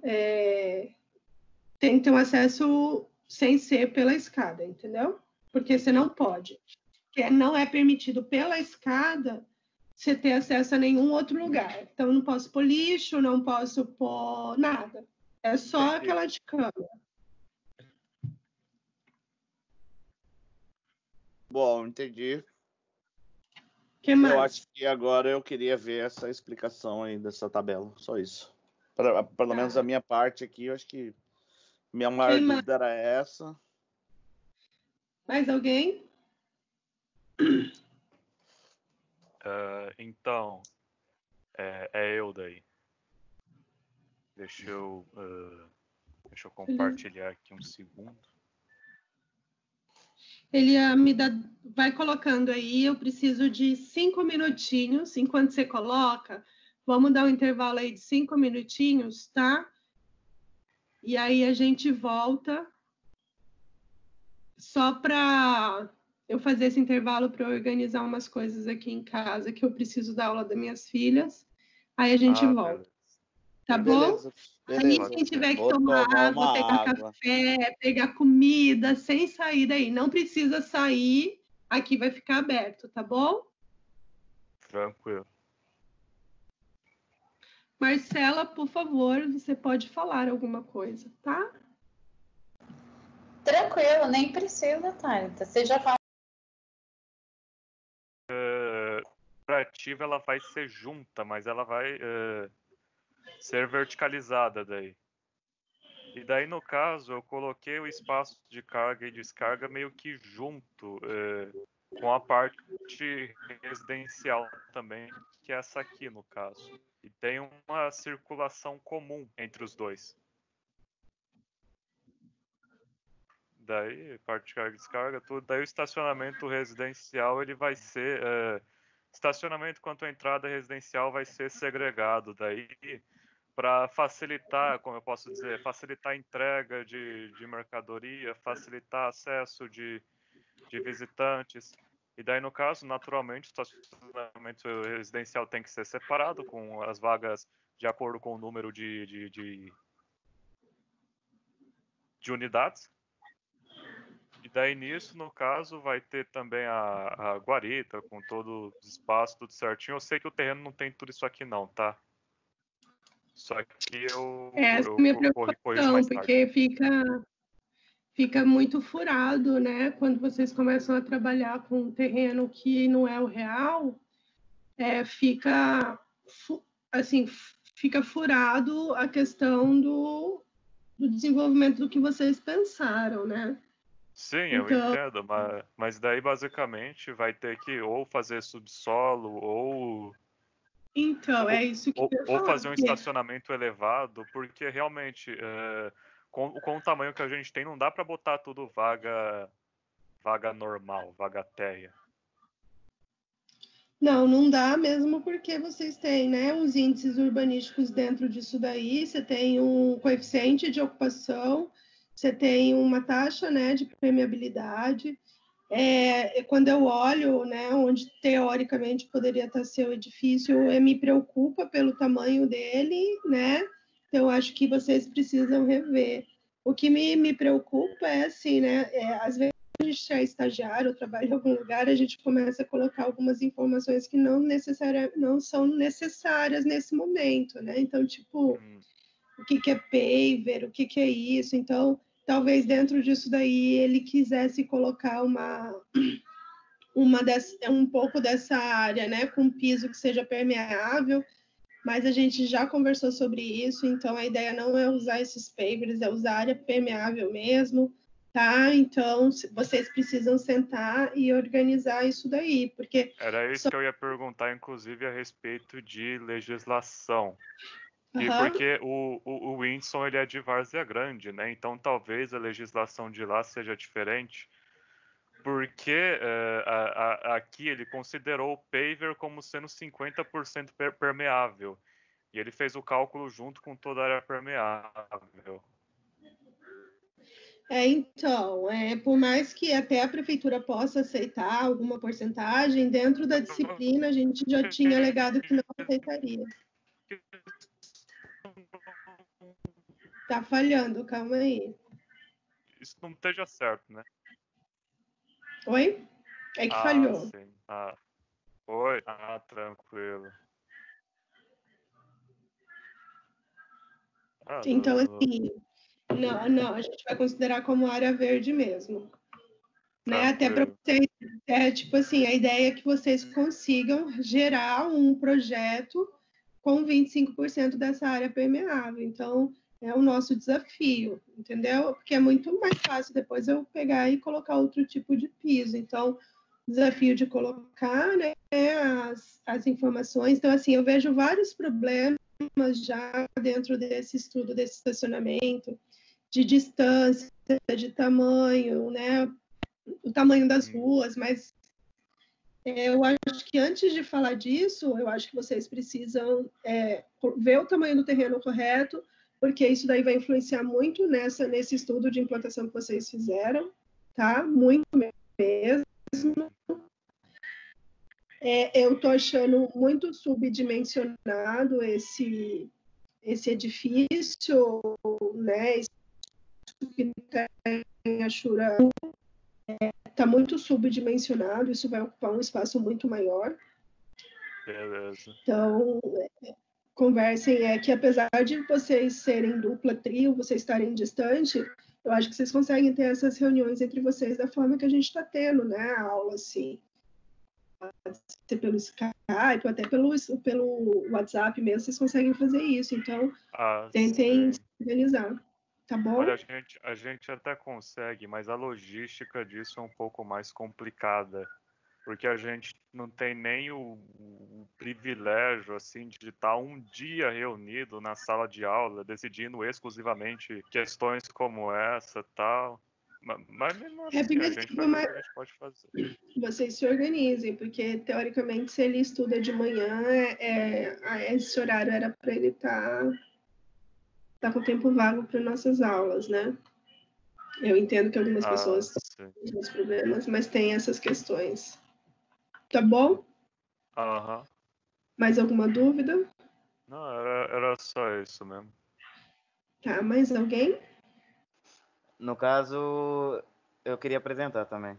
Tem que ter um acesso sem ser pela escada, entendeu? Porque você não pode. Porque não é permitido pela escada você ter acesso a nenhum outro lugar. Então, eu não posso pôr lixo, não posso pôr nada. É só aquela de câmera. Bom, entendi. Que mais? Eu acho que agora eu queria ver essa explicação aí dessa tabela, só isso. Pelo menos a minha parte aqui, eu acho que minha maior dúvida era essa. Mais alguém? Então, é eu daí. Deixa eu compartilhar aqui um segundo. Ele vai colocando aí, eu preciso de 5 minutinhos. Enquanto você coloca, vamos dar um intervalo aí de 5 minutinhos, tá? E aí a gente volta só para eu fazer esse intervalo para organizar umas coisas aqui em casa que eu preciso da aula das minhas filhas. Aí a gente volta. Beleza. Tá bom? Aí quem tiver que tomar água, pegar café, pegar comida, sem sair daí. Não precisa sair, aqui vai ficar aberto, tá bom? Tranquilo. Marcela, por favor, você pode falar alguma coisa, tá? Tranquilo, nem precisa, Thalita. Você já fala. Ativa, ela vai ser junta, mas ela vai ser verticalizada daí. E daí, no caso, eu coloquei o espaço de carga e descarga meio que junto com a parte residencial também, que é essa aqui, no caso. E tem uma circulação comum entre os dois. Daí, parte de carga e descarga, tudo. Daí o estacionamento residencial, ele vai ser... estacionamento quanto à entrada residencial vai ser segregado. Daí... para facilitar, como eu posso dizer, facilitar a entrega de mercadoria, facilitar acesso de visitantes. E daí, no caso, naturalmente, o estacionamento residencial tem que ser separado, com as vagas de acordo com o número de unidades. E daí, nisso, no caso, vai ter também a guarita, com todo o espaço, tudo certinho. Eu sei que o terreno não tem tudo isso aqui não, tá? Só que eu minha preocupação, porque fica muito furado, né? Quando vocês começam a trabalhar com um terreno que não é o real, fica furado a questão do desenvolvimento do que vocês pensaram, né? Sim, eu entendo, mas daí basicamente vai ter que ou fazer subsolo ou... Então, é isso que eu ia falar. Ou fazer um estacionamento elevado, porque realmente, com o tamanho que a gente tem, não dá para botar tudo vaga normal, vaga térrea. Não dá mesmo porque vocês têm, né, os índices urbanísticos dentro disso daí, você tem um coeficiente de ocupação, você tem uma taxa, né, de permeabilidade. Quando eu olho, né, onde teoricamente poderia estar seu edifício, me preocupa pelo tamanho dele, né? Então, eu acho que vocês precisam rever. O que me preocupa é assim, né? Às vezes a gente é estagiário ou trabalha em algum lugar, a gente começa a colocar algumas informações que não são necessárias nesse momento, né? Então, tipo, o que é paver, o que é isso? Então, talvez dentro disso daí ele quisesse colocar um pouco dessa área, né, com piso que seja permeável, mas a gente já conversou sobre isso, então a ideia não é usar esses pavers, é usar área permeável mesmo, tá? Então, vocês precisam sentar e organizar isso daí, porque... Era isso que eu ia perguntar, inclusive, a respeito de legislação. Uhum. Porque o Windsor, ele é de Várzea Grande, né? Então, talvez a legislação de lá seja diferente, porque aqui ele considerou o paver como sendo 50% permeável. E ele fez o cálculo junto com toda a área permeável. Então, por mais que até a prefeitura possa aceitar alguma porcentagem, dentro da disciplina a gente já tinha alegado que não aceitaria. Tá falhando, calma aí. Isso não esteja certo, né? Oi? É que falhou. Sim. Oi? Tranquilo. Então, assim, não, a gente vai considerar como área verde mesmo. Né? Até para vocês, tipo assim, a ideia é que vocês consigam gerar um projeto com 25% dessa área permeável. Então, é o nosso desafio, entendeu? Porque é muito mais fácil depois eu pegar e colocar outro tipo de piso. Então, desafio de colocar, né, as informações. Então, assim, eu vejo vários problemas já dentro desse estudo desse estacionamento, de distância, de tamanho, né, o tamanho das ruas, mas eu acho que antes de falar disso, eu acho que vocês precisam ver o tamanho do terreno correto, porque isso daí vai influenciar muito nesse estudo de implantação que vocês fizeram, tá? Muito mesmo. Eu estou achando muito subdimensionado esse edifício, né? Isso que tem a Shura está muito subdimensionado, isso vai ocupar um espaço muito maior. Beleza. Então, conversem, que apesar de vocês serem dupla, trio, vocês estarem distante, eu acho que vocês conseguem ter essas reuniões entre vocês da forma que a gente está tendo, né, a aula, assim. Pode ser pelo Skype, ou até pelo WhatsApp mesmo, vocês conseguem fazer isso. Então, tentem se organizar. Tá bom? Olha, a gente até consegue, mas a logística disso é um pouco mais complicada, porque a gente não tem nem o privilégio assim de estar um dia reunido na sala de aula, decidindo exclusivamente questões como essa, tal. Mas mesmo assim, a gente vai ver o que a gente pode fazer. Vocês se organizem, porque teoricamente se ele estuda de manhã, esse horário era para ele estar com tempo vago para nossas aulas, né? Eu entendo que algumas pessoas têm esses problemas, mas tem essas questões. Tá bom? Mais alguma dúvida? Não, era só isso mesmo. Tá, mais alguém? No caso, eu queria apresentar também.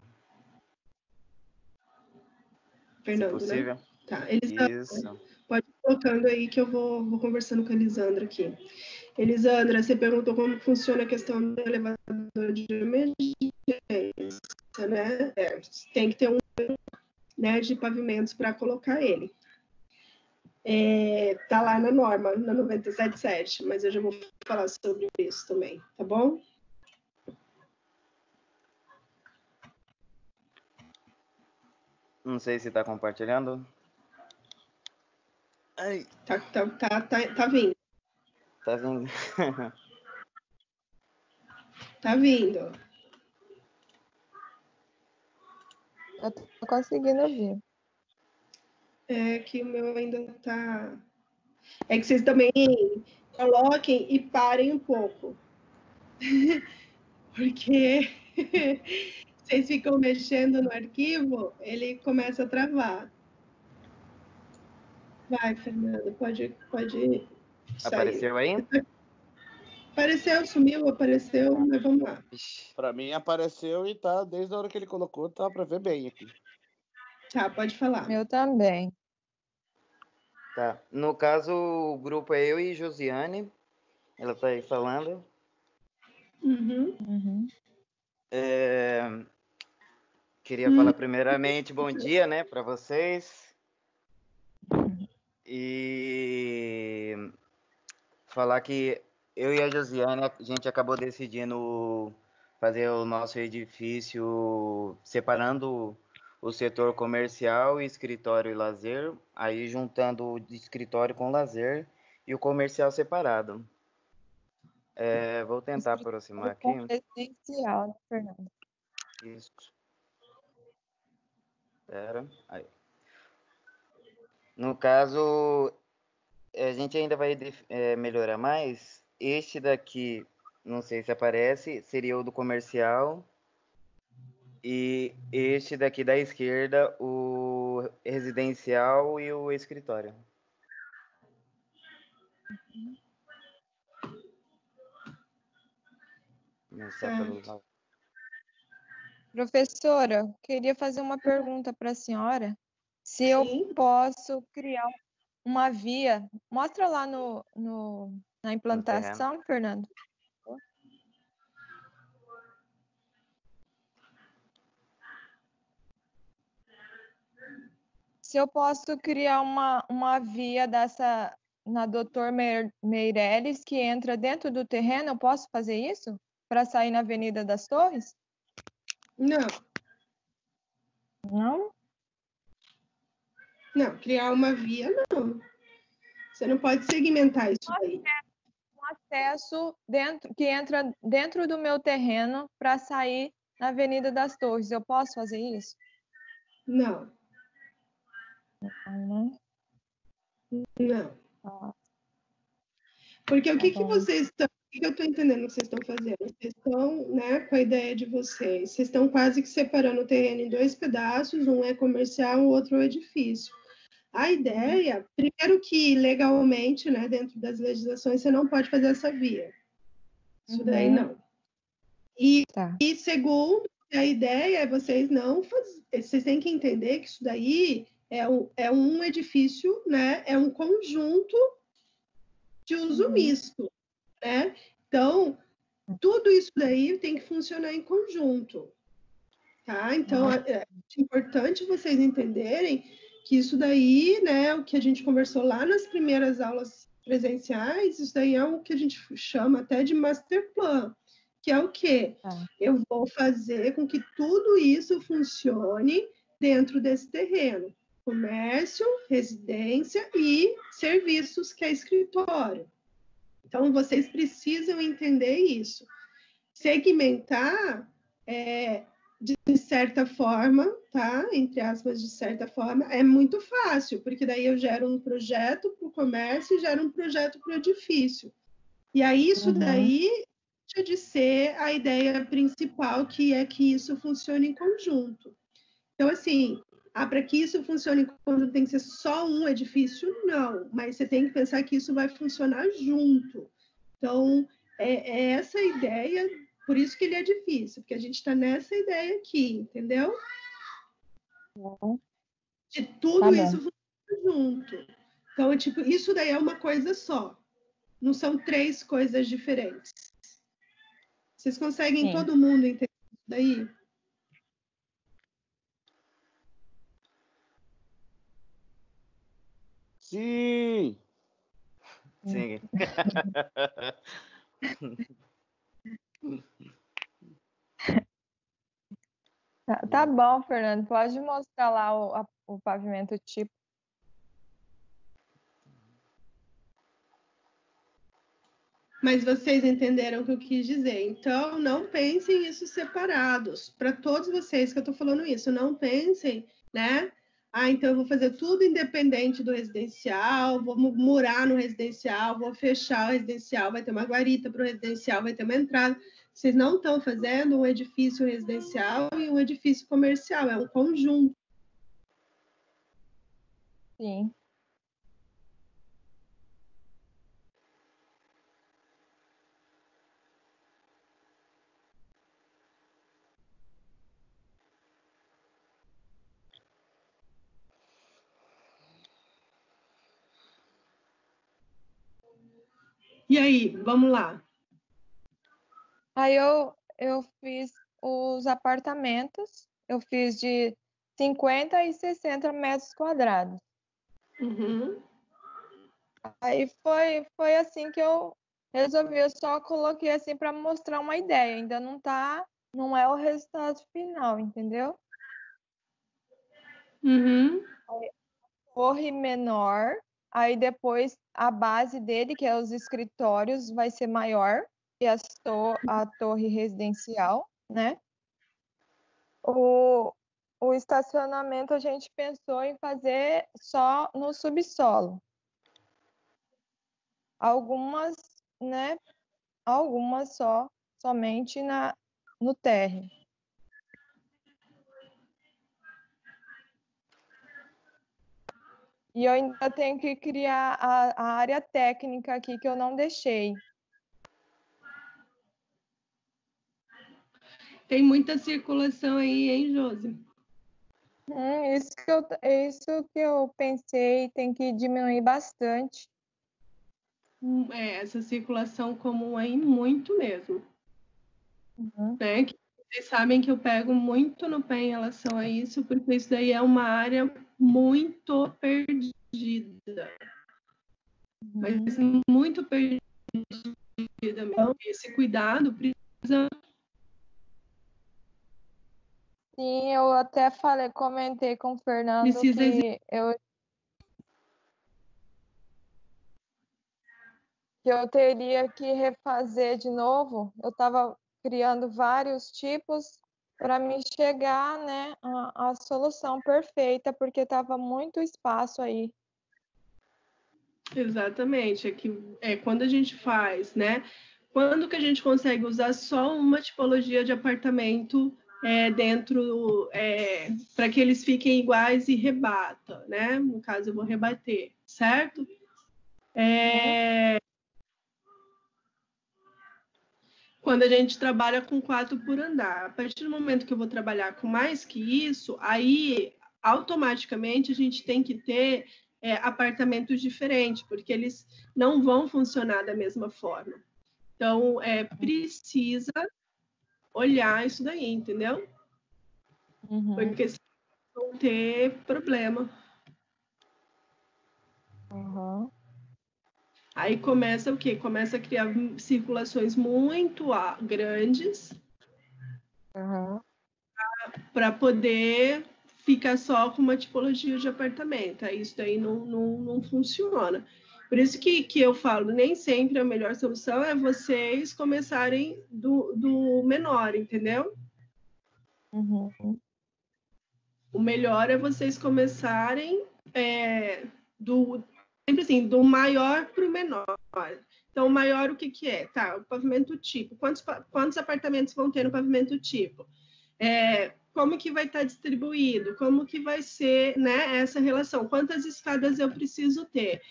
Fernando, se possível. Né? Tá, Elisandra, isso. Pode ir colocando aí que eu vou conversando com a Elisandra aqui. Elisandra, você perguntou como funciona a questão do elevador de emergência, né? Tem que ter um, né, de pavimentos para colocar ele. Tá lá na norma, na 977, mas eu já vou falar sobre isso também, tá bom? Não sei se está compartilhando. Ai. Tá vindo. Tá vindo. Tá vindo. Eu tô conseguindo ouvir. É que o meu ainda tá... É que vocês também coloquem e parem um pouco. Porque vocês ficam mexendo no arquivo, ele começa a travar. Vai, Fernando, pode sair. Apareceu aí? Apareceu, sumiu, apareceu, mas vamos lá. Para mim apareceu e tá, desde a hora que ele colocou, tá para ver bem aqui. Tá, pode falar. Eu também. Tá. No caso, o grupo é eu e Josiane. Ela tá aí falando. Queria falar primeiramente bom dia, né, para vocês. E falar que eu e a Josiane, a gente acabou decidindo fazer o nosso edifício separando o setor comercial, escritório e lazer, aí juntando o de escritório com lazer e o comercial separado. Vou tentar aproximar aqui. Residencial, Fernando. Isso. Espera. Aí. No caso, a gente ainda vai melhorar mais. Este daqui, não sei se aparece, seria o do comercial. E este daqui da esquerda, o residencial e o escritório. Começar pelo lado. Professora, queria fazer uma pergunta para a senhora. Se eu posso criar uma via. Mostra lá na implantação, Fernando. Se eu posso criar uma via dessa na Doutor Meireles que entra dentro do terreno, eu posso fazer isso? Para sair na Avenida das Torres? Não. Não? Não, criar uma via, não. Você não pode segmentar isso aí. Um acesso que entra dentro do meu terreno para sair na Avenida das Torres. Eu posso fazer isso? Não. Não. Porque o que vocês estão... O que eu estou entendendo que vocês estão fazendo? Vocês estão, né, com a ideia de vocês. Vocês estão quase que separando o terreno em dois pedaços, um é comercial, o outro é edifício. A ideia, primeiro que legalmente, né, dentro das legislações, você não pode fazer essa via. Isso daí não. E segundo, a ideia é vocês não fazer. Vocês têm que entender que isso daí é um edifício, né? É um conjunto de uso misto, né? Então, tudo isso daí tem que funcionar em conjunto, tá? Então, é importante vocês entenderem que isso daí, né, o que a gente conversou lá nas primeiras aulas presenciais, isso daí é o que a gente chama até de master plan, que é o quê? Eu vou fazer com que tudo isso funcione dentro desse terreno. Comércio, residência e serviços, que é escritório. Então, vocês precisam entender isso. Segmentar, de certa forma, tá? Entre aspas, de certa forma, é muito fácil, porque daí eu gero um projeto para o comércio e gero um projeto para o edifício. E aí, isso daí deixa de ser a ideia principal, que é que isso funcione em conjunto. Então, assim, para que isso funcione em conjunto, tem que ser só um edifício? Não, mas você tem que pensar que isso vai funcionar junto. Então, é essa ideia, por isso que ele é difícil, porque a gente está nessa ideia aqui, entendeu? De tudo isso funcionar junto. Então, tipo, isso daí é uma coisa só. Não são três coisas diferentes. Vocês conseguem todo mundo entender isso daí? Sim! Sim. Tá bom, Fernando. Pode mostrar lá o pavimento tipo. Mas vocês entenderam o que eu quis dizer. Então, não pensem isso separados. Para todos vocês que eu estou falando isso, não pensem, né? Então eu vou fazer tudo independente do residencial, vou murar no residencial, vou fechar o residencial, vai ter uma guarita para o residencial, vai ter uma entrada. Vocês não estão fazendo um edifício residencial e um edifício comercial, é um conjunto. Sim. E aí, vamos lá. Aí eu fiz os apartamentos, eu fiz de 50 e 60 metros quadrados. Uhum. Aí foi assim que eu resolvi, eu só coloquei assim para mostrar uma ideia, ainda não é o resultado final, entendeu? Uhum. Torre menor, aí depois a base dele, que é os escritórios, vai ser maior que a torre residencial, né? O estacionamento a gente pensou em fazer só no subsolo. Algumas, né? Algumas somente no térreo. E eu ainda tenho que criar a área técnica aqui que eu não deixei. Tem muita circulação aí, hein, Josi? Isso que eu pensei, tem que diminuir bastante. Essa circulação comum aí, muito mesmo. Né? Que vocês sabem que eu pego muito no pé em relação a isso, porque isso daí é uma área muito perdida. Mas muito perdida mesmo. Esse cuidado precisa. Sim, eu até comentei com o Fernando Precisa que eu teria que refazer de novo. Eu estava criando vários tipos para me chegar, né, à solução perfeita, porque estava muito espaço aí. Exatamente, quando a gente faz, né? Quando que a gente consegue usar só uma tipologia de apartamento dentro, para que eles fiquem iguais e rebata, né? No caso, eu vou rebater, certo? Quando a gente trabalha com 4 por andar. A partir do momento que eu vou trabalhar com mais que isso, aí automaticamente a gente tem que ter apartamentos diferentes, porque eles não vão funcionar da mesma forma. Então, precisa olhar isso daí, entendeu? Porque senão vão ter problema. Aí começa o quê? Começa a criar circulações muito grandes para poder ficar só com uma tipologia de apartamento. Aí isso daí não funciona. Por isso que eu falo, nem sempre a melhor solução é vocês começarem do menor, entendeu? O melhor é vocês começarem sempre assim, do maior para o menor. Então, o maior o que é? Tá, o pavimento tipo. Quantos apartamentos vão ter no pavimento tipo? Como que vai estar distribuído? Como que vai ser, né, essa relação? Quantas escadas eu preciso ter?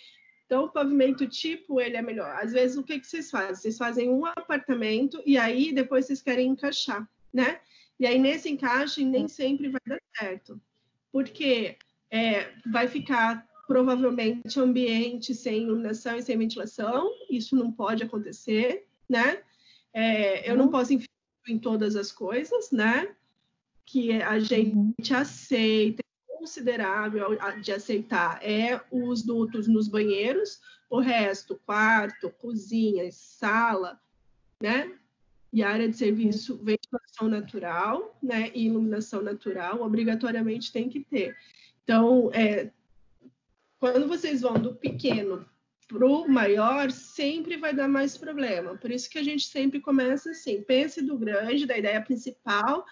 Então, o pavimento tipo, ele é melhor. Às vezes, o que vocês fazem? Vocês fazem um apartamento e aí depois vocês querem encaixar, né? E aí, nesse encaixe, nem sempre vai dar certo. Porque vai ficar, provavelmente, ambiente sem iluminação e sem ventilação. Isso não pode acontecer, né? Eu não posso enfiar em todas as coisas, né? Que a gente aceita, considerável de aceitar os dutos nos banheiros, o resto, quarto, cozinha, sala, né? E área de serviço, ventilação natural, né? E iluminação natural, obrigatoriamente tem que ter. Então, quando vocês vão do pequeno para o maior, sempre vai dar mais problema. Por isso que a gente sempre começa assim, pense do grande, da ideia principal,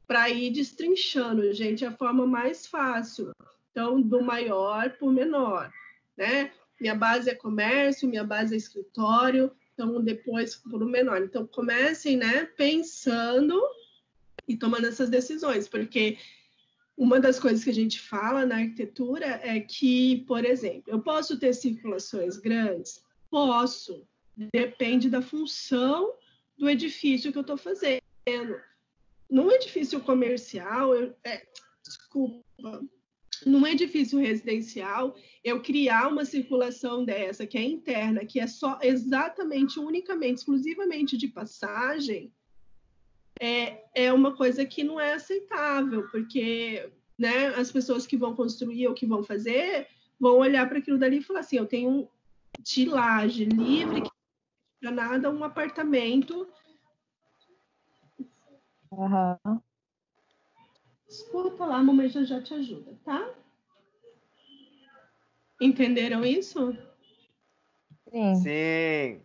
para ir destrinchando, gente, é a forma mais fácil. Então, do maior para o menor, né? Minha base é comércio, minha base é escritório, então depois para o menor. Então, comecem, né, pensando e tomando essas decisões, porque uma das coisas que a gente fala na arquitetura é que, por exemplo, eu posso ter circulações grandes? Posso, depende da função do edifício que eu estou fazendo. Num edifício comercial, desculpa, num edifício residencial, eu criar uma circulação dessa, que é interna, que é só exatamente, unicamente, exclusivamente de passagem, é uma coisa que não é aceitável, porque, né, as pessoas que vão construir ou que vão fazer vão olhar para aquilo dali e falar assim, eu tenho de laje livre, que não é nada, um apartamento. Uhum. Desculpa lá, a mamãe já te ajuda, tá? Entenderam isso? Sim. Sim.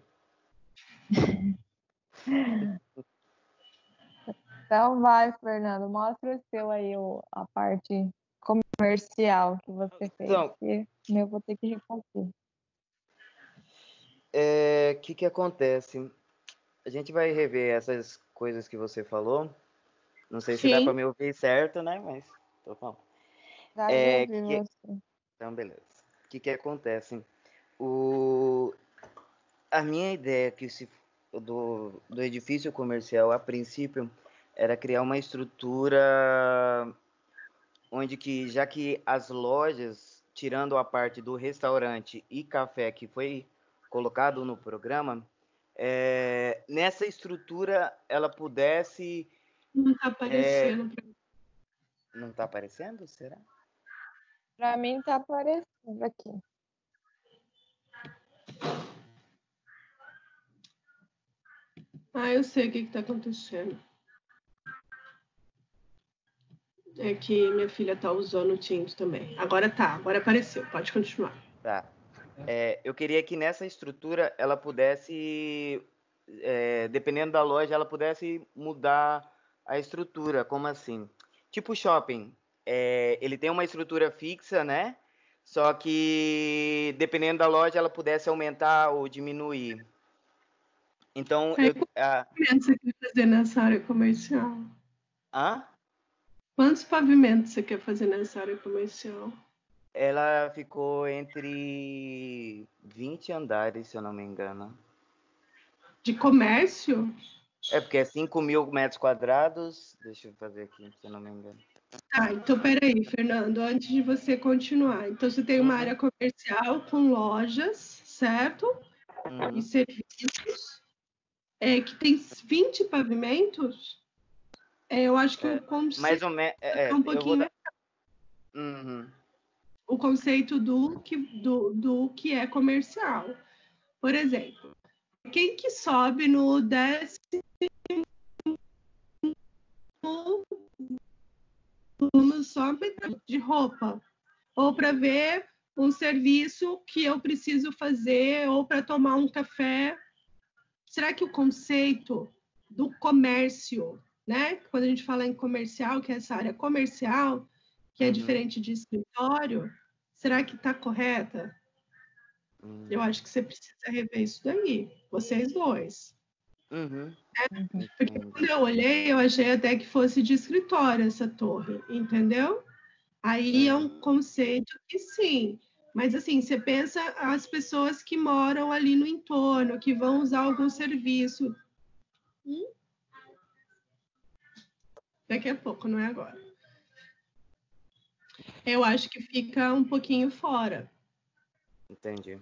Então vai, Fernando, mostra o seu aí, a parte comercial que você fez. Então, Eu vou ter que refazer. O que acontece? A gente vai rever essas coisas que você falou. Não sei se dá para me ouvir certo, né? Mas tô falando. Dá pra ouvir você. Então, beleza. O que acontece? A minha ideia do edifício comercial, a princípio, era criar uma estrutura onde que, já que as lojas, tirando a parte do restaurante e café que foi colocado no programa, nessa estrutura ela pudesse... Não tá aparecendo. Não tá aparecendo? Será? Para mim tá aparecendo aqui. Eu sei o que está acontecendo. É que minha filha tá usando o Teams também. Agora apareceu. Pode continuar. Tá. Eu queria que nessa estrutura ela pudesse, dependendo da loja, ela pudesse mudar a estrutura. Como assim? Tipo shopping. Ele tem uma estrutura fixa, né? Só que dependendo da loja ela pudesse aumentar ou diminuir. Então, quantos pavimentos você quer fazer nessa área comercial? Quantos pavimentos você quer fazer nessa área comercial? Ela ficou entre 20 andares, se eu não me engano. De comércio? Porque é 5.000 metros quadrados. Deixa eu fazer aqui, se eu não me engano. Então peraí, Fernando, antes de você continuar. Então você tem uma área comercial com lojas, certo? E serviços, que tem 20 pavimentos. Eu acho que o conceito mais ou menos, é um pouquinho o conceito do que é comercial. Por exemplo, quem que sobe no 10º sobe de roupa, ou para ver um serviço que eu preciso fazer, ou para tomar um café. Será que o conceito do comércio, né? Quando a gente fala em comercial, que é essa área comercial, que é diferente de escritório, será que está correta? Eu acho que você precisa rever isso daí, vocês dois. Porque quando eu olhei, eu achei até que fosse de escritório essa torre, entendeu? Aí é um conceito que sim, mas assim, você pensa as pessoas que moram ali no entorno, que vão usar algum serviço. Daqui a pouco, não é agora. Eu acho que fica um pouquinho fora. Entendi.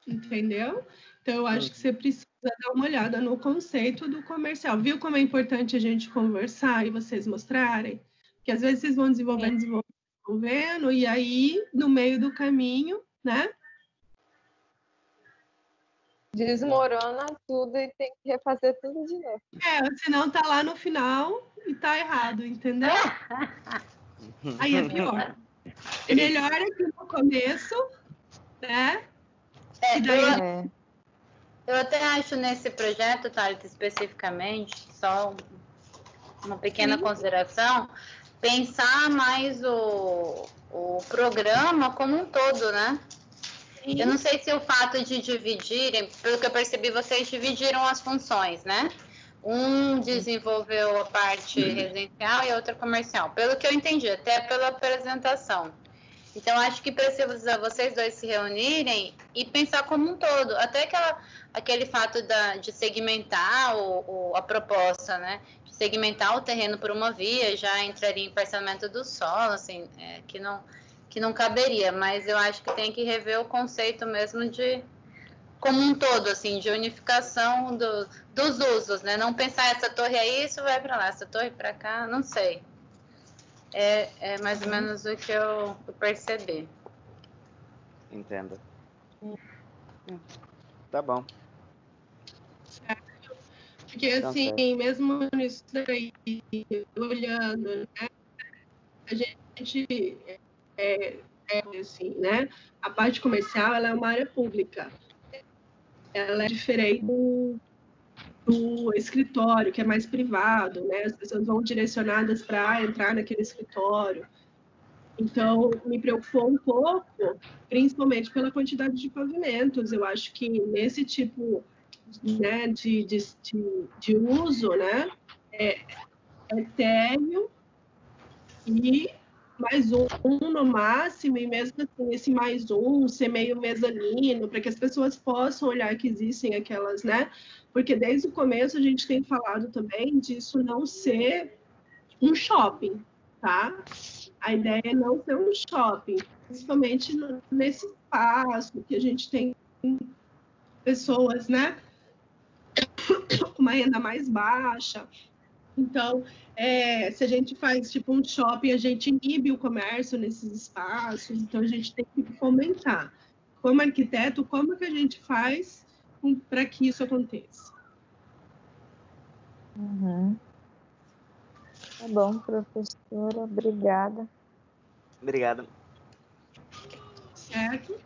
Entendeu? Então, eu acho que você precisa dar uma olhada no conceito do comercial. Viu como é importante a gente conversar e vocês mostrarem? Porque às vezes vocês vão desenvolvendo, e aí, no meio do caminho, né? Desmorona tudo e tem que refazer tudo de novo. Senão tá lá no final e tá errado, entendeu? Aí é pior. É melhor aqui no começo, né? Eu até acho nesse projeto, Thalita, especificamente, só uma pequena consideração, pensar mais o programa como um todo, né? Sim. Eu não sei se o fato de dividirem, pelo que eu percebi, vocês dividiram as funções, né? Um desenvolveu a parte residencial e a outra comercial, pelo que eu entendi, até pela apresentação. Então, acho que precisa vocês dois se reunirem e pensar como um todo. Até aquele fato de segmentar a proposta, né? De segmentar o terreno por uma via, já entraria em parcelamento do solo, assim, que não caberia. Mas eu acho que tem que rever o conceito mesmo de como um todo, assim, de unificação dos usos, né? Não pensar essa torre é isso, vai para lá, essa torre para cá, não sei. É mais ou menos o que eu percebi. Entendo. Tá bom. Porque, assim, mesmo nisso daí, olhando, né, a gente, assim, né, a parte comercial, ela é uma área pública. Ela é diferente do escritório, que é mais privado, né, as pessoas vão direcionadas para entrar naquele escritório. Então, me preocupou um pouco, principalmente pela quantidade de pavimentos. Eu acho que nesse tipo, né, de uso, né, é térreo e mais um no máximo, e mesmo assim, esse mais um ser meio mezanino, para que as pessoas possam olhar que existem aquelas, né? Porque desde o começo a gente tem falado também disso não ser um shopping, tá? A ideia é não ser um shopping, principalmente nesse espaço que a gente tem pessoas, né, com uma renda mais baixa. Então, se a gente faz tipo um shopping, a gente inibe o comércio nesses espaços, então a gente tem que fomentar. Como arquiteto, como que a gente faz para que isso aconteça? Tá bom, professora, obrigada. Obrigado. Certo?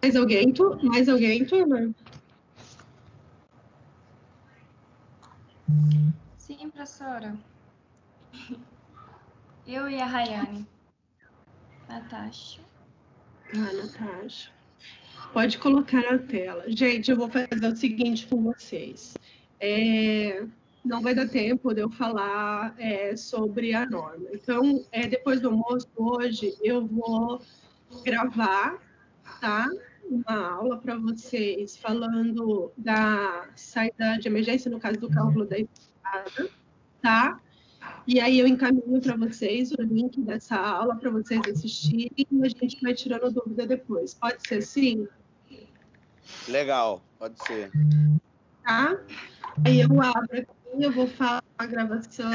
Mais alguém, turma? Sim, professora. Eu e a Rayane. Natasha. Natasha. Pode colocar na tela. Gente, eu vou fazer o seguinte com vocês. Não vai dar tempo de eu falar sobre a norma. Então, depois do almoço, hoje, eu vou gravar, tá? Uma aula para vocês falando da saída de emergência, no caso do cálculo da estrada, tá? E aí eu encaminho para vocês o link dessa aula para vocês assistirem e a gente vai tirando dúvida depois. Pode ser assim? Legal, pode ser. Tá? Aí eu abro aqui, eu vou falar a gravação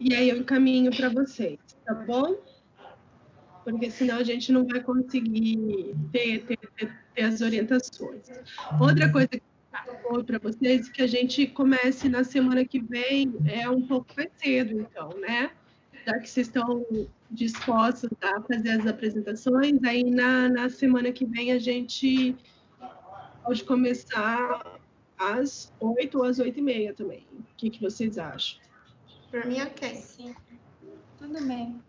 e aí eu encaminho para vocês, tá bom? Porque senão a gente não vai conseguir ter as orientações. Outra coisa que eu vou para vocês é que a gente comece na semana que vem, um pouco mais cedo, então, né? Já que vocês estão dispostos a fazer as apresentações, aí na semana que vem a gente pode começar às 8 ou às 8h30 também. O que vocês acham? Para mim, ok. Sim. Tudo bem.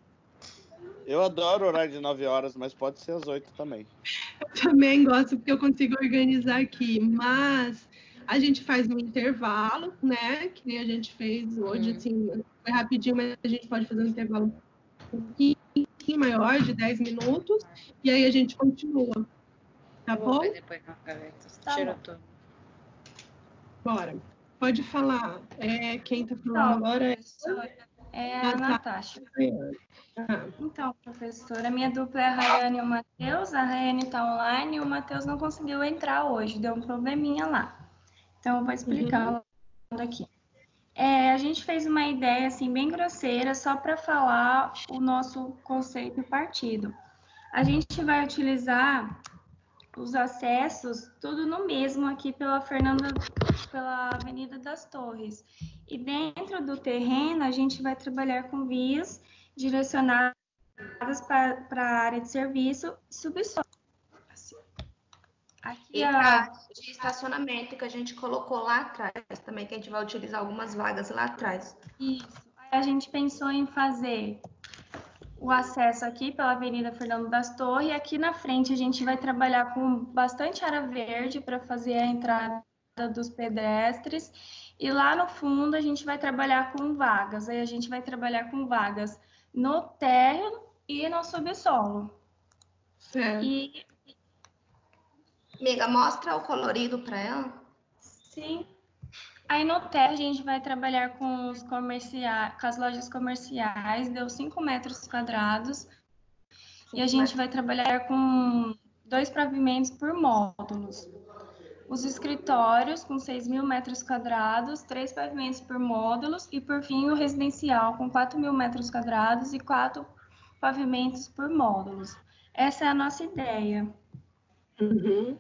Eu adoro o horário de 9 horas, mas pode ser às 8 também. Eu também gosto, porque eu consigo organizar aqui, mas a gente faz um intervalo, né? Que nem a gente fez hoje, assim, foi rapidinho, mas a gente pode fazer um intervalo um pouquinho maior, de 10 minutos, e aí a gente continua. Tá bom? Depois na gaveta. Tira tudo. Bora. Pode falar. Quem tá falando agora é a Natasha. Então, professora, a minha dupla é a Rayane e o Matheus. A Rayane está online e o Matheus não conseguiu entrar hoje, deu um probleminha lá. Então, eu vou explicar aqui. A gente fez uma ideia assim bem grosseira só para falar o nosso conceito partido. A gente vai utilizar os acessos tudo no mesmo aqui pela Avenida das Torres. E dentro do terreno a gente vai trabalhar com vias direcionadas para a área de serviço e subsolo. Aqui a de estacionamento que a gente colocou lá atrás também, que a gente vai utilizar algumas vagas lá atrás. Isso. A gente pensou em fazer o acesso aqui pela Avenida Fernando das Torres, e aqui na frente a gente vai trabalhar com bastante área verde para fazer a entrada dos pedestres, e lá no fundo a gente vai trabalhar com vagas. Aí a gente vai trabalhar com vagas no térreo e no subsolo. Certo. E Amiga, mostra o colorido para ela. sim. Aí no térreo a gente vai trabalhar com os comerciais, com as lojas comerciais, deu 5 metros quadrados. E a gente vai trabalhar com 2 pavimentos por módulos. Os escritórios com 6.000 metros quadrados, 3 pavimentos por módulos, e por fim o residencial com 4.000 metros quadrados e 4 pavimentos por módulos. Essa é a nossa ideia. Uhum.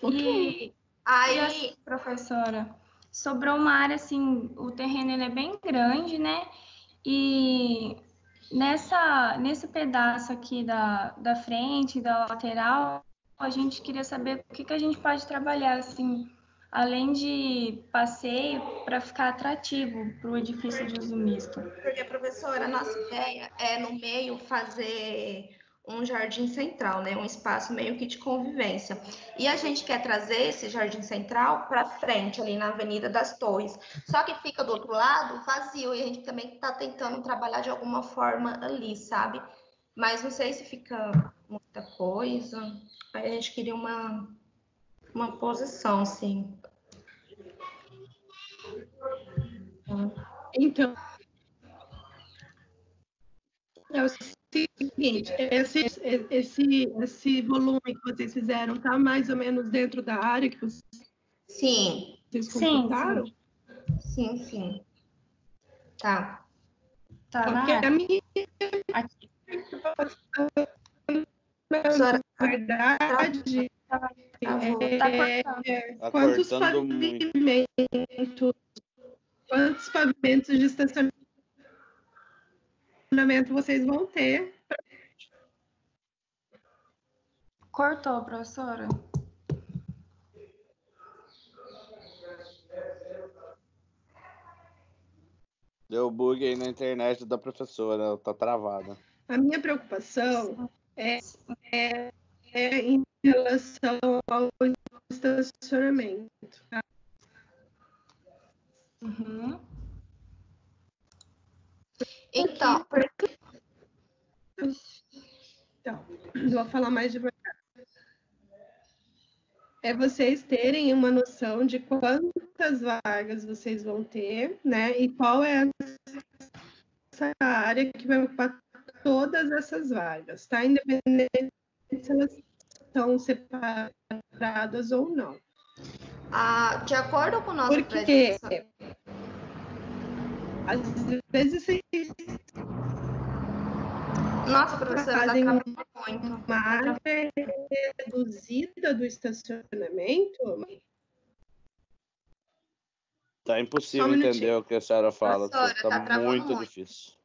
E aí, assim, professora, sobrou uma área assim, o terreno ele é bem grande, né? E nesse pedaço aqui da frente, da lateral, a gente queria saber o que a gente pode trabalhar, assim, além de passeio, para ficar atrativo para o edifício de uso misto. Porque, professora, a nossa ideia é no meio fazer um jardim central, né? Um espaço meio que de convivência. E a gente quer trazer esse jardim central para frente, ali na Avenida das Torres. Só que fica do outro lado vazio, e a gente também está tentando trabalhar de alguma forma ali, sabe? Mas não sei se fica muita coisa. Aí a gente queria uma posição, assim. Então, é o seguinte, esse volume que vocês fizeram tá mais ou menos dentro da área que vocês computaram? Sim. Tá na área. A minha verdade, quantos pavimentos de estacionamento vocês vão ter? Cortou, professora. Deu bug aí na internet da professora, ela tá travada. A minha preocupação é em relação ao estacionamento. Tá? Uhum. Então, vou falar mais devagar. É vocês terem uma noção de quantas vagas vocês vão ter, né? E qual é essa área que vai ocupar todas essas vagas, tá? Independente se elas estão separadas ou não. De acordo com o nosso Porque às vezes vocês nossa, professora, fazem tá uma área reduzida do estacionamento. Tá impossível entender o que a senhora fala. Professora, tá muito difícil.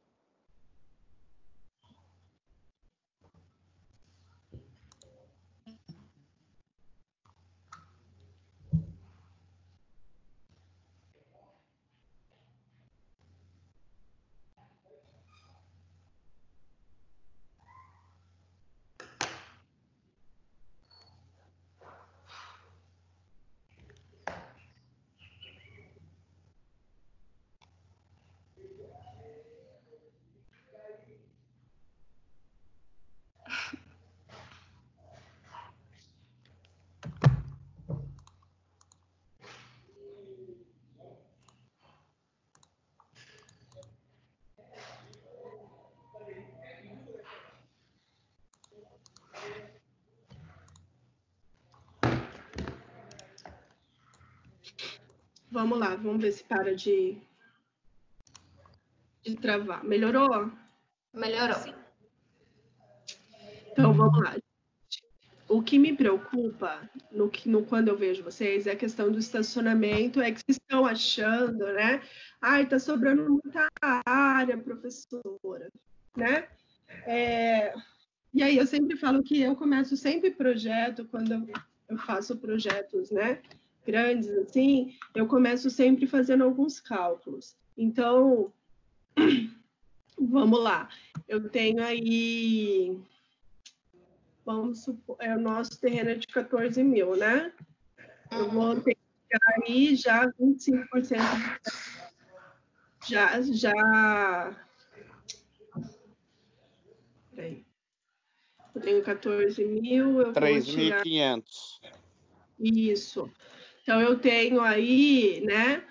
Vamos lá, vamos ver se para de travar. Melhorou? Melhorou. Sim. Então, vamos lá. O que me preocupa quando eu vejo vocês é a questão do estacionamento, é que vocês estão achando, né? Ai, tá sobrando muita área, professora, né? E aí eu sempre falo que eu começo sempre projeto, quando eu faço projetos, né, grandes assim, eu começo sempre fazendo alguns cálculos. Então, Vamos lá. Eu tenho aí, vamos supor, o nosso terreno é de 14 mil, né? Eu vou ter que aí já 25%. Já. Peraí. Eu tenho 14 mil, eu 3.500. Isso. Então, eu tenho aí, né,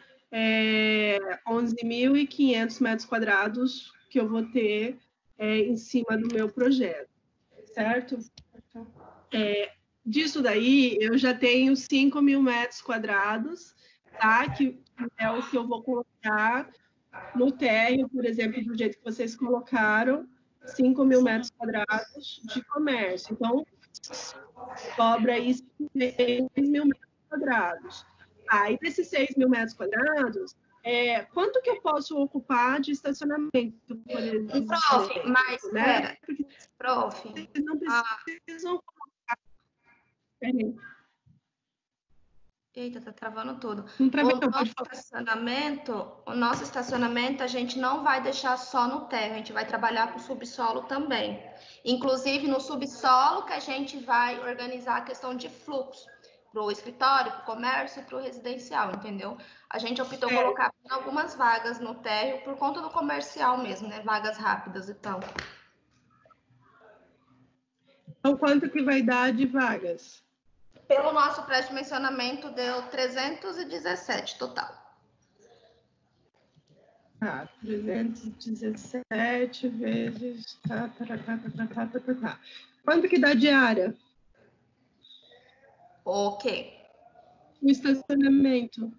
11.500 metros quadrados que eu vou ter em cima do meu projeto, certo? Disso daí, eu já tenho 5.000 metros quadrados, tá? Que é o que eu vou colocar no térreo, por exemplo, do jeito que vocês colocaram, 5.000 metros quadrados de comércio. Então, sobra aí 6.000 metros quadrados. Aí, desses 6.000 metros quadrados, quanto que eu posso ocupar de estacionamento, por exemplo? Prof, mas, né? Prof. Vocês não precisam colocar... Eita, tá travando tudo. O nosso estacionamento, a gente não vai deixar só no térreo, a gente vai trabalhar com o subsolo também. Inclusive, no subsolo que a gente vai organizar a questão de fluxo para o escritório, para o comércio e para o residencial, entendeu? A gente optou colocar algumas vagas no térreo por conta do comercial mesmo, né? Vagas rápidas e tal. Então, quanto que vai dar de vagas? Pelo nosso pré-dimensionamento, deu 317 total. 317 vezes... Quanto que dá de área? Ok. O estacionamento.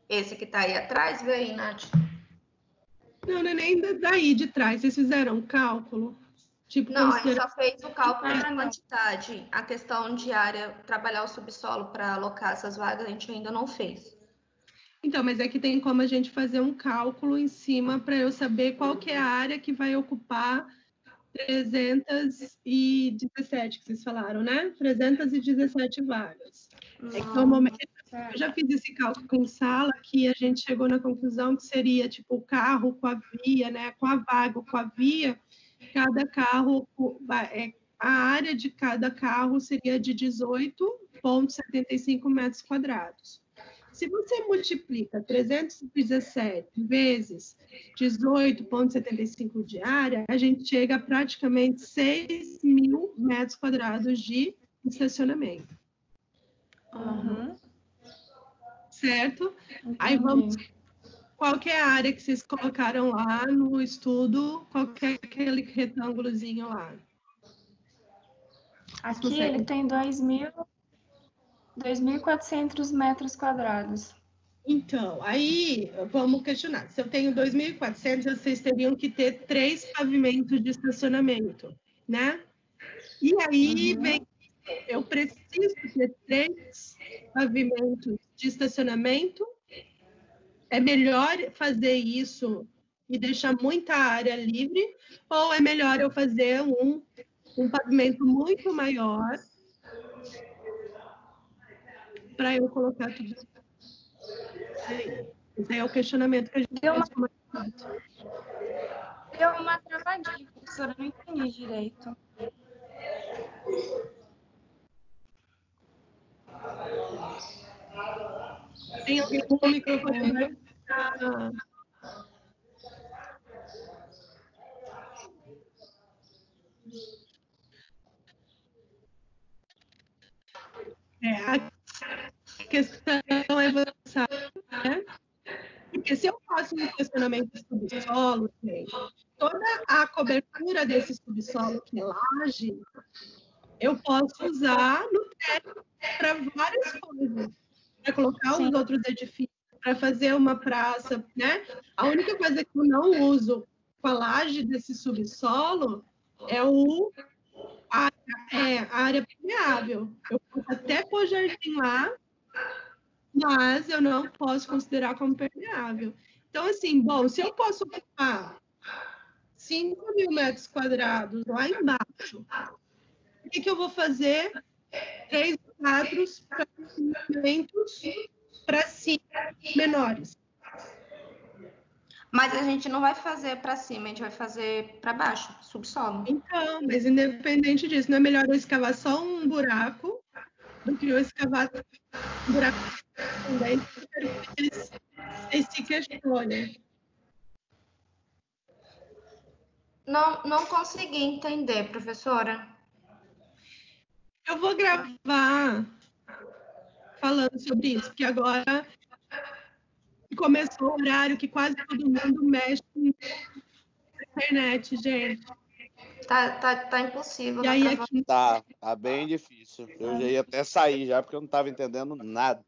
Esse que tá aí atrás, vê aí, Nath. Não é nem daí de trás. Vocês fizeram um cálculo? Tipo, não, a gente só fez o cálculo da quantidade. A questão de área, trabalhar o subsolo para alocar essas vagas, a gente ainda não fez. Então, mas é que tem como a gente fazer um cálculo em cima para eu saber qual que é a área que vai ocupar 317 que vocês falaram, né? 317 vagas. É que normalmente eu já fiz esse cálculo em sala que a gente chegou na conclusão que seria tipo o carro com a via, né? Com a vaga, com a via, cada carro, a área de cada carro seria de 18,75 metros quadrados. Se você multiplica 317 vezes 18,75 de área, a gente chega a praticamente 6.000 metros quadrados de estacionamento. Uhum. Certo? Aí vamos... Qual que é a área que vocês colocaram lá no estudo? Qual que é aquele retângulozinho lá? Aqui ele tem 2.400 metros quadrados. Então, aí vamos questionar. Se eu tenho 2.400, vocês teriam que ter 3 pavimentos de estacionamento, né? E aí vem, eu preciso ter 3 pavimentos de estacionamento. É melhor fazer isso e deixar muita área livre, ou é melhor eu fazer um pavimento muito maior para eu colocar tudo isso? Esse é o questionamento que a gente deu uma travadinha, professora, não entendi direito. Tem alguém com o microfone aberto? A questão é você, né? Porque se eu faço um estacionamento de subsolo, toda a cobertura desse subsolo que é laje, eu posso usar no teto para várias coisas. Para colocar os outros edifícios, para fazer uma praça, né? A única coisa que eu não uso com a laje desse subsolo é a área permeável. Eu posso até pôr jardim lá, mas eu não posso considerar como permeável. Então, assim, bom, se eu posso ocupar 5.000 metros quadrados lá embaixo, o que eu vou fazer? 3 ou 4 pavimentos para cima menores. Mas a gente não vai fazer para cima, a gente vai fazer para baixo, subsolo. Então, mas independente disso, não é melhor eu escavar só um buraco do que eu escavar um buraco também? Vocês se questionem. Não consegui entender, professora. Eu vou gravar falando sobre isso, porque agora começou o horário que quase todo mundo mexe na internet, gente. Tá impossível. E aí aqui... Tá bem difícil. Eu já ia até sair já, porque eu não estava entendendo nada.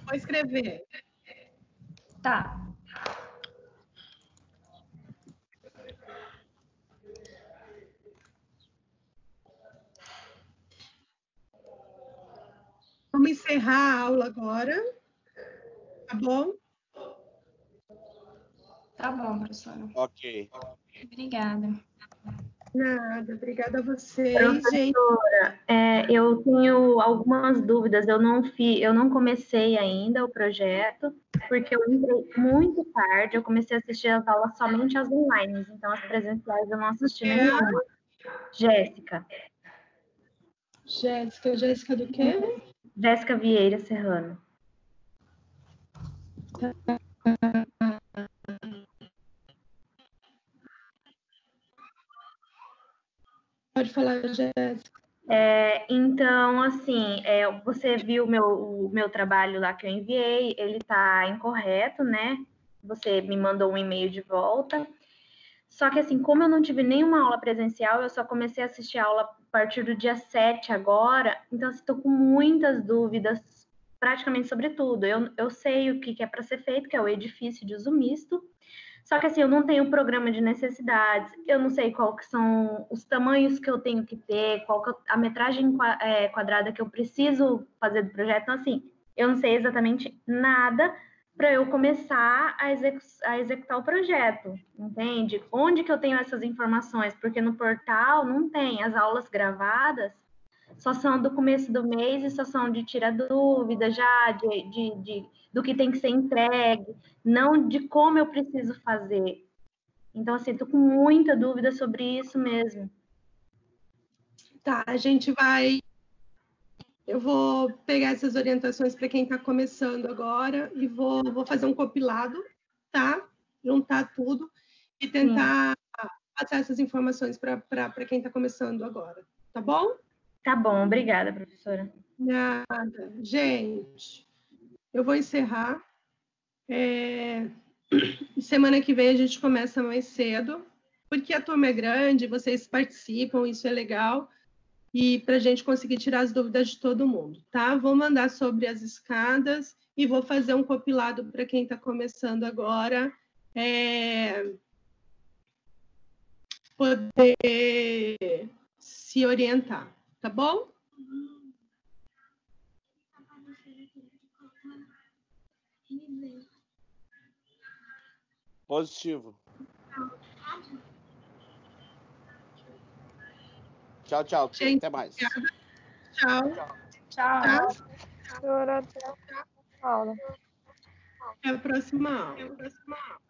Vou escrever. Tá. Vamos encerrar a aula agora, tá bom? Tá bom, professora. Ok. Obrigada. Nada, obrigada a vocês, gente. Professora, eu tenho algumas dúvidas. Eu não comecei ainda o projeto, porque eu entrei muito tarde. Eu comecei a assistir as aulas somente as online, então as presenciais eu não assisti nenhuma. Jéssica. Jéssica do quê? Jéssica Vieira Serrano. Pode falar, Jéssica. Então, assim, você viu o meu trabalho lá que eu enviei, ele está incorreto, né? Você me mandou um e-mail de volta. Só que, assim, como eu não tive nenhuma aula presencial, eu só comecei a assistir a aula a partir do dia 7 agora, então, estou com muitas dúvidas, praticamente sobre tudo. Eu sei o que é para ser feito, que é o edifício de uso misto, só que, assim, eu não tenho programa de necessidades, eu não sei qual que são os tamanhos que eu tenho que ter, qual que é a metragem quadrada que eu preciso fazer do projeto. Então, assim, eu não sei exatamente nada para eu começar a executar o projeto, entende? Onde que eu tenho essas informações? Porque no portal não tem, as aulas gravadas só são do começo do mês e só são de tirar dúvida já, do que tem que ser entregue, não de como eu preciso fazer. Então, assim, tô com muita dúvida sobre isso mesmo. Tá, eu vou pegar essas orientações para quem está começando agora e vou fazer um compilado, tá? Juntar tudo e tentar passar essas informações para quem está começando agora, tá bom? Tá bom, obrigada, professora. Nada. Gente, eu vou encerrar. Semana que vem a gente começa mais cedo, porque a turma é grande, vocês participam, isso é legal, e para a gente conseguir tirar as dúvidas de todo mundo, tá? Vou mandar sobre as escadas e vou fazer um compilado para quem está começando agora, poder se orientar, tá bom? Positivo. Tchau, tchau. Gente, até mais. Tchau. Tchau. Até a próxima aula. Até a próxima aula.